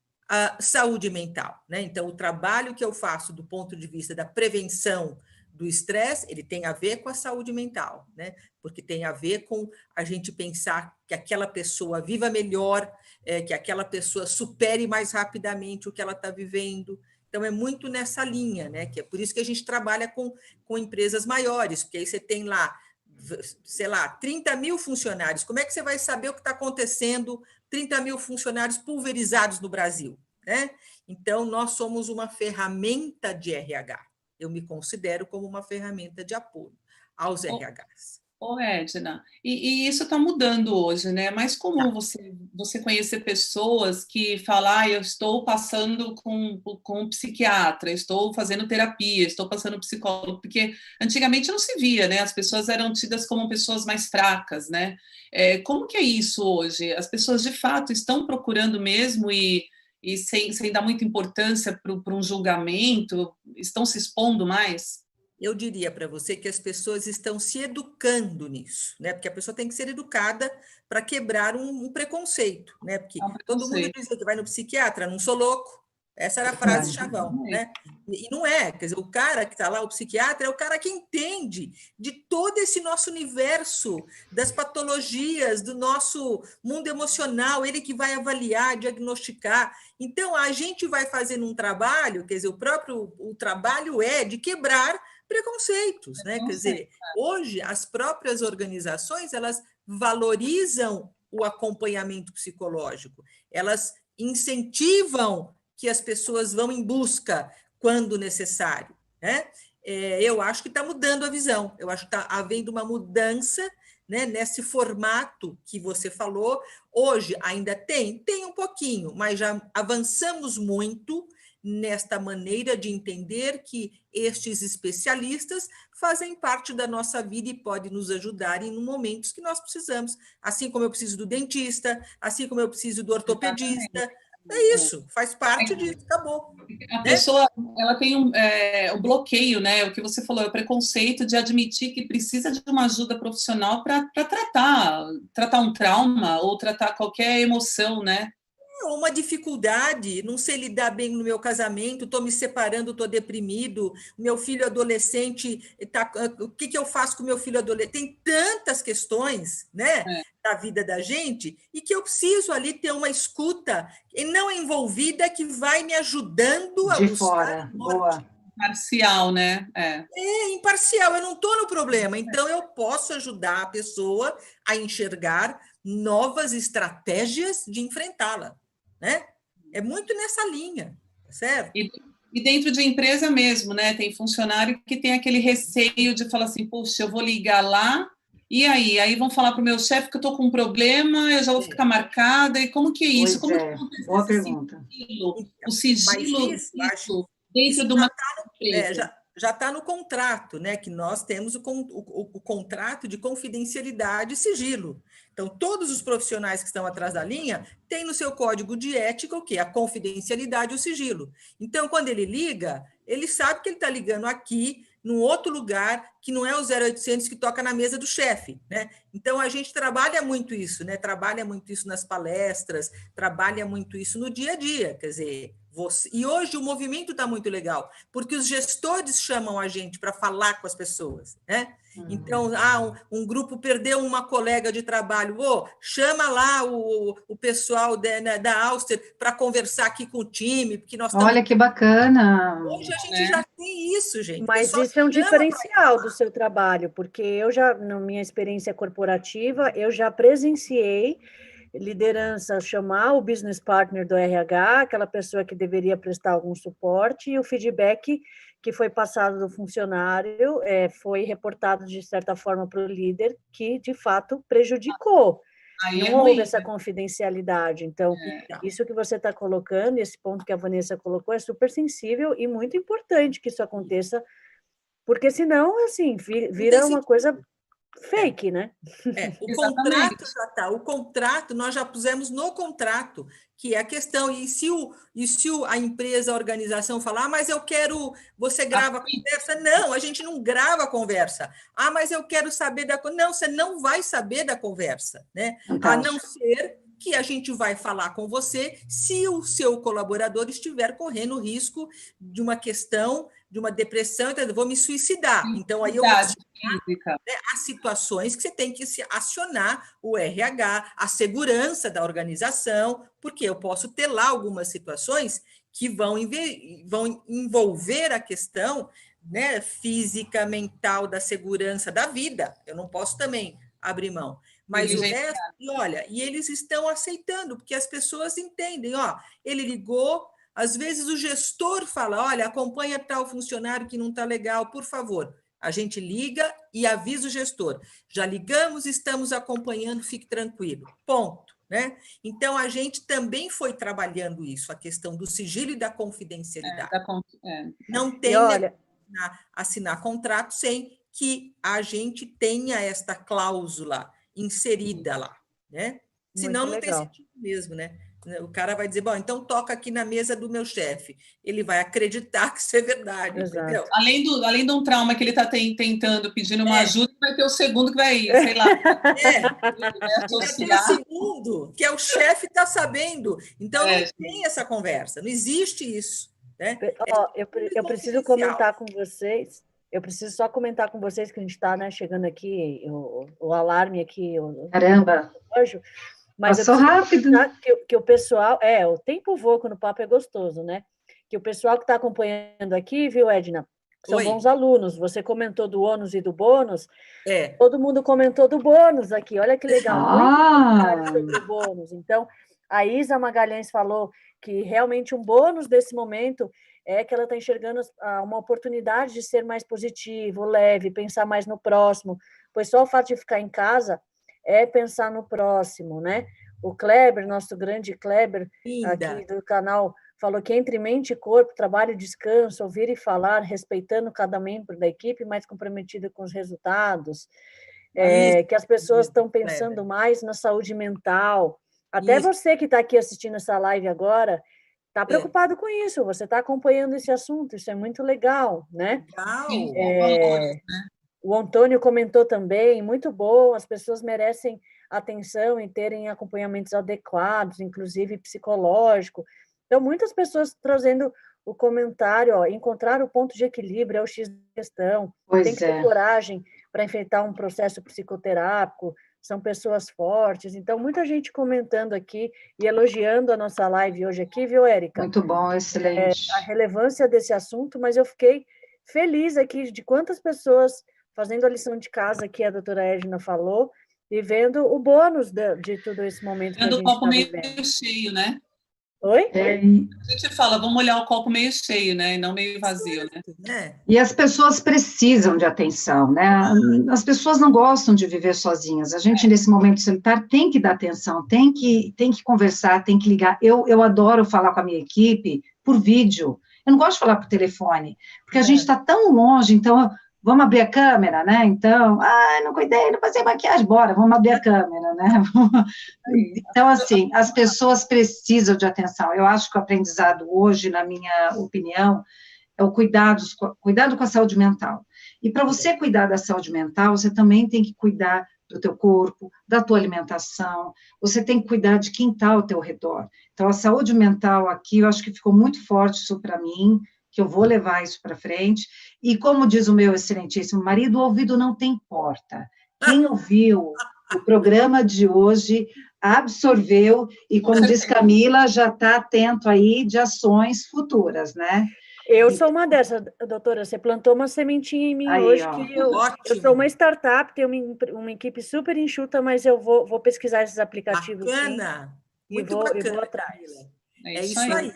saúde mental. Né? Então, o trabalho que eu faço do ponto de vista da prevenção do estresse, ele tem a ver com a saúde mental, né? Porque tem a ver com a gente pensar que aquela pessoa viva melhor, que aquela pessoa supere mais rapidamente o que ela está vivendo. Então, é muito nessa linha, né? Que é por isso que a gente trabalha com empresas maiores, porque aí você tem lá, sei lá, 30 mil funcionários. Como é que você vai saber o que está acontecendo? 30 mil funcionários pulverizados no Brasil, né? Então, nós somos uma ferramenta de RH. Eu me considero como uma ferramenta de apoio aos RHs. Edna, e isso está mudando hoje, né? Mas como você você conhecer pessoas que falam, eu estou passando com um psiquiatra, estou fazendo terapia, estou passando psicólogo, porque antigamente não se via, né? As pessoas eram tidas como pessoas mais fracas, né? Como que é isso hoje? As pessoas, de fato, estão procurando mesmo e sem dar muita importância para um julgamento, estão se expondo mais? Eu diria para você que as pessoas estão se educando nisso, né? Porque a pessoa tem que ser educada para quebrar um preconceito, né? Porque todo mundo dizia que vai no psiquiatra, não sou louco. Essa era a frase chavão, né? E não é, quer dizer, o cara que está lá, o psiquiatra, é o cara que entende de todo esse nosso universo, das patologias, do nosso mundo emocional, ele que vai avaliar, diagnosticar. Então, a gente vai fazendo um trabalho, quer dizer, o trabalho é de quebrar preconceitos, né? Quer dizer, hoje as próprias organizações, elas valorizam o acompanhamento psicológico, elas incentivam que as pessoas vão em busca quando necessário, né? Eu acho que está mudando a visão, eu acho que está havendo uma mudança, né, nesse formato que você falou. Hoje ainda tem um pouquinho, mas já avançamos muito nesta maneira de entender que estes especialistas fazem parte da nossa vida e podem nos ajudar em momentos que nós precisamos, assim como eu preciso do dentista, assim como eu preciso do ortopedista. É isso, faz parte disso, acabou. A pessoa, ela tem o bloqueio, né? O que você falou, é o preconceito de admitir que precisa de uma ajuda profissional para tratar um trauma ou tratar qualquer emoção, né? Uma dificuldade, não sei lidar bem no meu casamento, estou me separando, estou deprimido, meu filho adolescente, o que eu faço com meu filho adolescente? Tem tantas questões, né, da vida da gente, e que eu preciso ali ter uma escuta não envolvida que vai me ajudando a de fora, boa. Imparcial, né? Imparcial, eu não estou no problema, então eu posso ajudar a pessoa a enxergar novas estratégias de enfrentá-la, né? É muito nessa linha, certo? E dentro de empresa mesmo, né? Tem funcionário que tem aquele receio de falar assim, puxa, eu vou ligar lá, e aí? Aí vão falar para o meu chefe que eu estou com um problema, eu já vou ficar marcada, e como que é isso? Como que acontece boa pergunta. O sigilo dentro de uma empresa? Já está no contrato, né? Que nós temos o contrato de confidencialidade e sigilo. Então, todos os profissionais que estão atrás da linha têm no seu código de ética o quê? A confidencialidade e o sigilo. Então, quando ele liga, ele sabe que ele está ligando aqui, num outro lugar, que não é o 0800 que toca na mesa do chefe, né? Então, a gente trabalha muito isso, né? Trabalha muito isso nas palestras, trabalha muito isso no dia a dia, quer dizer... E hoje o movimento está muito legal, porque os gestores chamam a gente para falar com as pessoas, né? Então, um grupo perdeu uma colega de trabalho, chama lá o pessoal da Auster para conversar aqui com o time, porque nós Olha que bacana! Hoje a gente já tem isso, gente. Mas isso é um diferencial do seu trabalho, porque eu já, na minha experiência corporativa, eu já presenciei liderança chamar o business partner do RH, aquela pessoa que deveria prestar algum suporte, e o feedback que foi passado do funcionário foi reportado de certa forma para o líder, que de fato prejudicou. Não houve essa confidencialidade. Então, isso que você está colocando, esse ponto que a Vanessa colocou, é super sensível e muito importante que isso aconteça, porque senão, assim, vira uma coisa fake, né? O contrato já está. O contrato, nós já pusemos no contrato, que é a questão. E se a empresa, a organização falar, mas eu quero, você grava a conversa? Não, a gente não grava a conversa. Mas eu quero saber da conversa. Não, você não vai saber da conversa, né? A não ser que a gente vai falar com você se o seu colaborador estiver correndo risco de uma questão, de uma depressão, então, eu vou me suicidar. Então, aí eu vou física. As situações que você tem que acionar o RH, a segurança da organização, porque eu posso ter lá algumas situações que vão envolver a questão, né, física, mental, da segurança da vida. Eu não posso também abrir mão. Mas o resto, e eles estão aceitando, porque as pessoas entendem, ele ligou, às vezes o gestor fala, olha, acompanha tal funcionário que não está legal, por favor. A gente liga e avisa o gestor. Já ligamos, estamos acompanhando, fique tranquilo. Ponto. né? Então, a gente também foi trabalhando isso, a questão do sigilo e da confidencialidade. Não tem assinar contrato sem que a gente tenha esta cláusula inserida lá, né? Senão não tem sentido mesmo, né? O cara vai dizer, bom, então toca aqui na mesa do meu chefe. Ele vai acreditar que isso é verdade, entendeu? Além de um trauma que ele está tentando, pedindo uma ajuda, vai ter o segundo que vai, sei lá. Vai ter o segundo, que é o chefe está sabendo. Então, não tem essa conversa, não existe isso. Né? Eu preciso comentar com vocês. Eu preciso só comentar com vocês que a gente está, né, chegando aqui, o alarme aqui. Caramba! Mas passou rápido. Que o pessoal... o tempo voa quando o papo é gostoso, né? Que o pessoal que está acompanhando aqui, viu, Edna? São bons alunos. Você comentou do ônus e do bônus. Todo mundo comentou do bônus aqui. Olha que legal. Muito sobre o bônus. Então, a Isa Magalhães falou que realmente um bônus desse momento é que ela está enxergando uma oportunidade de ser mais positivo, leve, pensar mais no próximo. Pois só o fato de ficar em casa é pensar no próximo, né? O Kleber, nosso grande Kleber, aqui do canal, falou que entre mente e corpo, trabalho e descanso, ouvir e falar, respeitando cada membro da equipe, mais comprometido com os resultados, que as pessoas estão pensando mais na saúde mental. Até você que está aqui assistindo essa live agora, está preocupado com isso, você está acompanhando esse assunto, isso é muito legal, né? O Antônio comentou também, muito bom, as pessoas merecem atenção e terem acompanhamentos adequados, inclusive psicológico. Então, muitas pessoas trazendo o comentário, encontrar o ponto de equilíbrio é o X da questão, tem que ter coragem para enfrentar um processo psicoterápico, são pessoas fortes. Então, muita gente comentando aqui e elogiando a nossa live hoje aqui, viu, Érica? Muito bom, excelente. A relevância desse assunto, mas eu fiquei feliz aqui de quantas pessoas fazendo a lição de casa que a doutora Edna falou e vendo o bônus de todo esse momento que a gente está vivendo. O copo meio cheio, né? Oi? A gente fala, vamos olhar o copo meio cheio, né? E não meio vazio, né? E as pessoas precisam de atenção, né? As pessoas não gostam de viver sozinhas. A gente, nesse momento solitário, tem que dar atenção, tem que conversar, tem que ligar. Eu adoro falar com a minha equipe por vídeo. Eu não gosto de falar por telefone, porque a gente está tão longe, então... Vamos abrir a câmera, né? Então, não cuidei, não passei maquiagem, bora, vamos abrir a câmera, né? Então, assim, as pessoas precisam de atenção. Eu acho que o aprendizado hoje, na minha opinião, é o cuidado com a saúde mental. E para você cuidar da saúde mental, você também tem que cuidar do teu corpo, da tua alimentação, você tem que cuidar de quem está ao teu redor. Então, a saúde mental aqui, eu acho que ficou muito forte isso para mim, que eu vou levar isso para frente, e como diz o meu excelentíssimo marido, o ouvido não tem porta. Quem ouviu o programa de hoje absorveu, e como diz Camila, já está atento aí de ações futuras, né? Eu sou uma dessas, doutora, você plantou uma sementinha em mim aí, hoje, que eu sou uma startup, tenho uma equipe super enxuta, mas eu vou pesquisar esses aplicativos. Bacana! Sim, muito bacana. E vou atrás. É isso aí.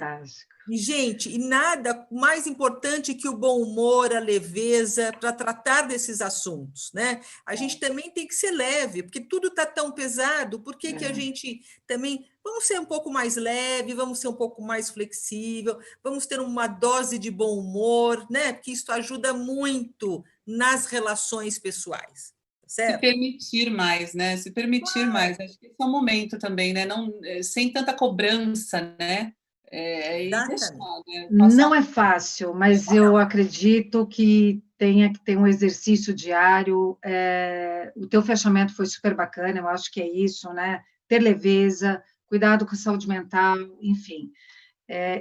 E, gente, e nada mais importante que o bom humor, a leveza, para tratar desses assuntos, né? A gente também tem que ser leve, porque tudo está tão pesado, por que a gente também... Vamos ser um pouco mais leve, vamos ser um pouco mais flexível, vamos ter uma dose de bom humor, né? Porque isso ajuda muito nas relações pessoais. Certo? Se permitir mais, né? Se permitir mais. Acho que esse é o momento também, né? Não, sem tanta cobrança, né? Não é fácil, mas eu acredito que tenha que ter um exercício diário. O teu fechamento foi super bacana, eu acho que é isso, né? Ter leveza, cuidado com a saúde mental, enfim.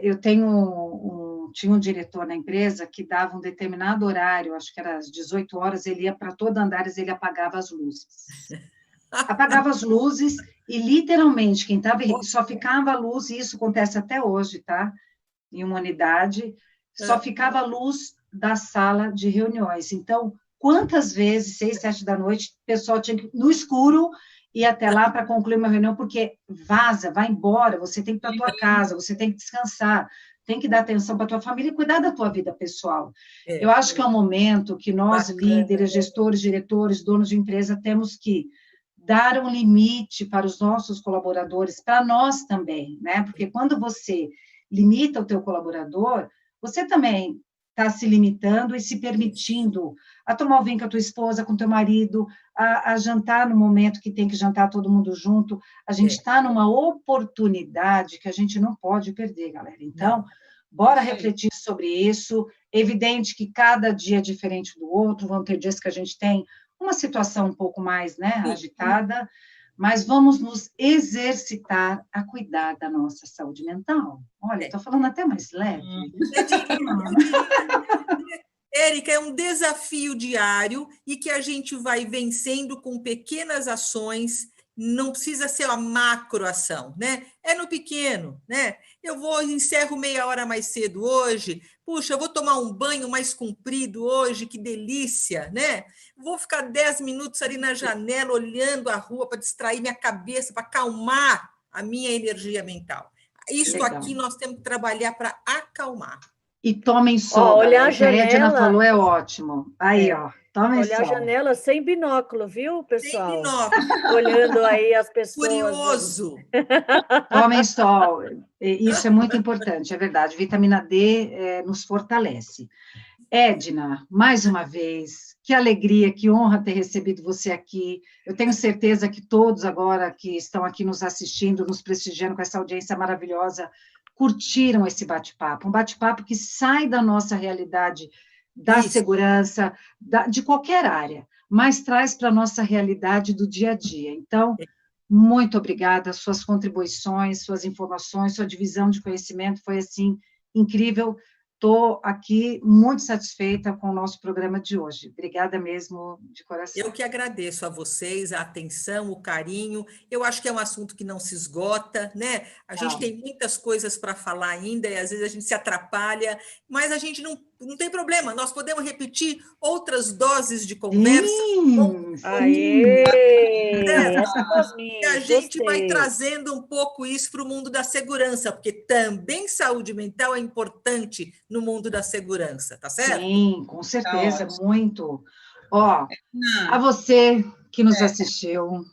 Eu tinha um diretor na empresa que dava um determinado horário, acho que era às 18 horas, ele ia para todo Andares, ele apagava as luzes. Apagava as luzes e, literalmente, quem estava... Só ficava a luz, e isso acontece até hoje, tá? Em uma unidade, só ficava a luz da sala de reuniões. Então, quantas vezes, 6, 7 da noite, o pessoal tinha que ir no escuro ir até lá para concluir uma reunião, porque vaza, vai embora, você tem que ir para a tua casa, você tem que descansar, tem que dar atenção para a tua família e cuidar da tua vida pessoal. Eu acho que é um momento que nós, líderes, gestores, diretores, donos de empresa, temos que dar um limite para os nossos colaboradores, para nós também, né? Porque quando você limita o teu colaborador, você também está se limitando e se permitindo a tomar o vinho com a tua esposa, com o teu marido, a jantar no momento que tem que jantar todo mundo junto. A gente está numa oportunidade que a gente não pode perder, galera. Então, bora refletir sobre isso. Evidente que cada dia é diferente do outro, vão ter dias que a gente tem uma situação um pouco mais, né, agitada, mas vamos nos exercitar a cuidar da nossa saúde mental. Olha, estou falando até mais leve. Érica, é um desafio diário e que a gente vai vencendo com pequenas ações, não precisa ser uma macroação, né? É no pequeno, né? Encerro meia hora mais cedo hoje, puxa, eu vou tomar um banho mais comprido hoje, que delícia, né? Vou ficar 10 minutos ali na janela, olhando a rua para distrair minha cabeça, para acalmar a minha energia mental. Isso aqui nós temos que trabalhar para acalmar. E tomem sol. Olhar a janela. O que a Edna falou é ótimo. Aí, tomem sol. Olhar a janela sem binóculo, viu, pessoal? Sem binóculo. Olhando aí as pessoas. Curioso. Tomem sol. Isso é muito importante, é verdade. Vitamina D nos fortalece. Edna, mais uma vez, que alegria, que honra ter recebido você aqui. Eu tenho certeza que todos agora que estão aqui nos assistindo, nos prestigiando com essa audiência maravilhosa, curtiram esse bate-papo, um bate-papo que sai da nossa realidade da segurança, de qualquer área, mas traz para a nossa realidade do dia a dia. Então, muito obrigada, suas contribuições, suas informações, sua divisão de conhecimento foi, assim, incrível. Estou aqui muito satisfeita com o nosso programa de hoje. Obrigada mesmo, de coração. Eu que agradeço a vocês, a atenção, o carinho. Eu acho que é um assunto que não se esgota, né? A gente tem muitas coisas para falar ainda, e às vezes a gente se atrapalha, mas a gente não tem problema, nós podemos repetir outras doses de conversa. Aê! E a gente vai trazendo um pouco isso para o mundo da segurança, porque também saúde mental é importante no mundo da segurança, tá certo? Sim, com certeza, muito. Ó, a você que nos assistiu,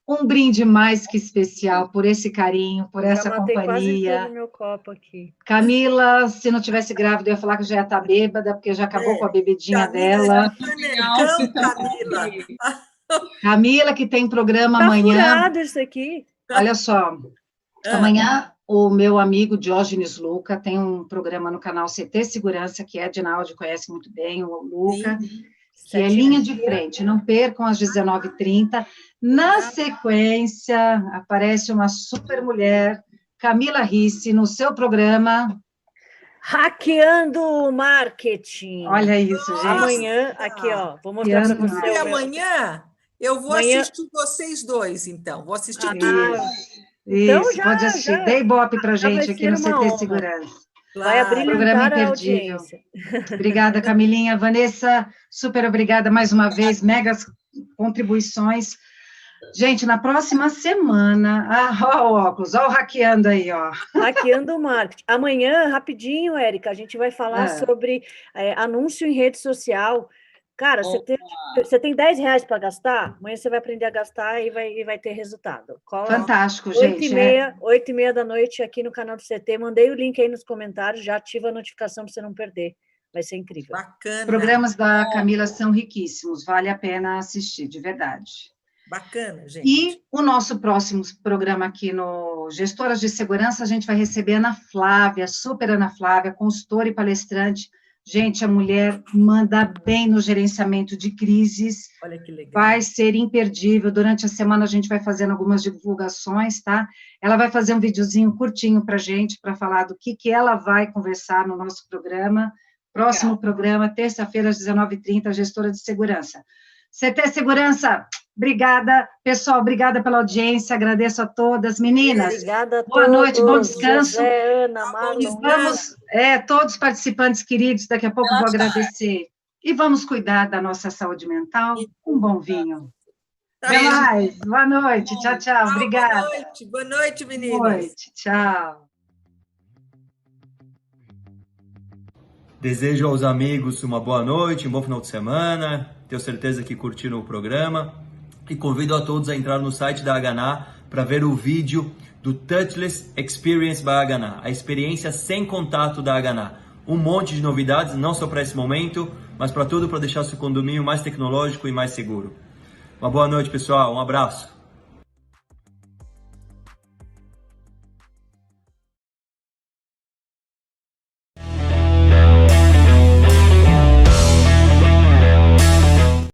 um brinde mais que especial por esse carinho, por essa companhia. Quase todo meu copo aqui. Camila, se não tivesse grávida, eu ia falar que já ia estar bêbada, porque já acabou com a bebidinha dela. Camila. Camila, que tem programa tá amanhã. Furado isso aqui. Olha só, amanhã o meu amigo Diógenes Luca tem um programa no canal CT Segurança, que a Edna Aldi conhece muito bem, o Luca, que é Linha de Frente. Não percam às 19h30. Na sequência, aparece uma super mulher, Camila Ricci, no seu programa... Hackeando o Marketing. Olha isso, gente. Amanhã, aqui, ó, vou mostrar para você. E amanhã eu vou assistir vocês dois, então. Vou assistir tudo. Então, pode assistir. Dê ibope para a gente aqui no CT Segurança. Vai abrilhantar a audiência. Obrigada, Camilinha. Vanessa, super obrigada mais uma vez. Megas contribuições. Gente, na próxima semana... ó o óculos, ó o hackeando aí, ó. Hackeando o marketing. Amanhã, rapidinho, Érica, a gente vai falar sobre anúncio em rede social. Cara, você tem R$10 para gastar? Amanhã você vai aprender a gastar e vai ter resultado. Fantástico, gente. 8h30 da noite aqui no canal do CT. Mandei o link aí nos comentários, já ativa a notificação para você não perder. Vai ser incrível. Bacana. Programas da Camila são riquíssimos, vale a pena assistir, de verdade. Bacana, gente. E o nosso próximo programa aqui no Gestoras de Segurança, a gente vai receber a Ana Flávia, super Ana Flávia, consultora e palestrante. Gente, a mulher manda bem no gerenciamento de crises. Olha que legal. Vai ser imperdível. Durante a semana a gente vai fazendo algumas divulgações, tá? Ela vai fazer um videozinho curtinho para a gente, para falar do que ela vai conversar no nosso programa. Próximo programa, terça-feira, às 19h30, Gestora de Segurança. CT Segurança, obrigada. Pessoal, obrigada pela audiência, agradeço a todas. Meninas, obrigada a boa noite, bom descanso. José, Ana, Marlon, vamos, todos os participantes queridos, daqui a pouco eu vou agradecer. E vamos cuidar da nossa saúde mental com um bom vinho. Até mais, boa noite, tchau, tchau, obrigada. Boa noite, meninas. Boa noite, tchau. Desejo aos amigos uma boa noite, um bom final de semana. Tenho certeza que curtiram o programa. E convido a todos a entrar no site da Hana para ver o vídeo do Touchless Experience by Hana, a experiência sem contato da Hana. Um monte de novidades, não só para esse momento, mas para tudo, para deixar seu condomínio mais tecnológico e mais seguro. Uma boa noite, pessoal. Um abraço.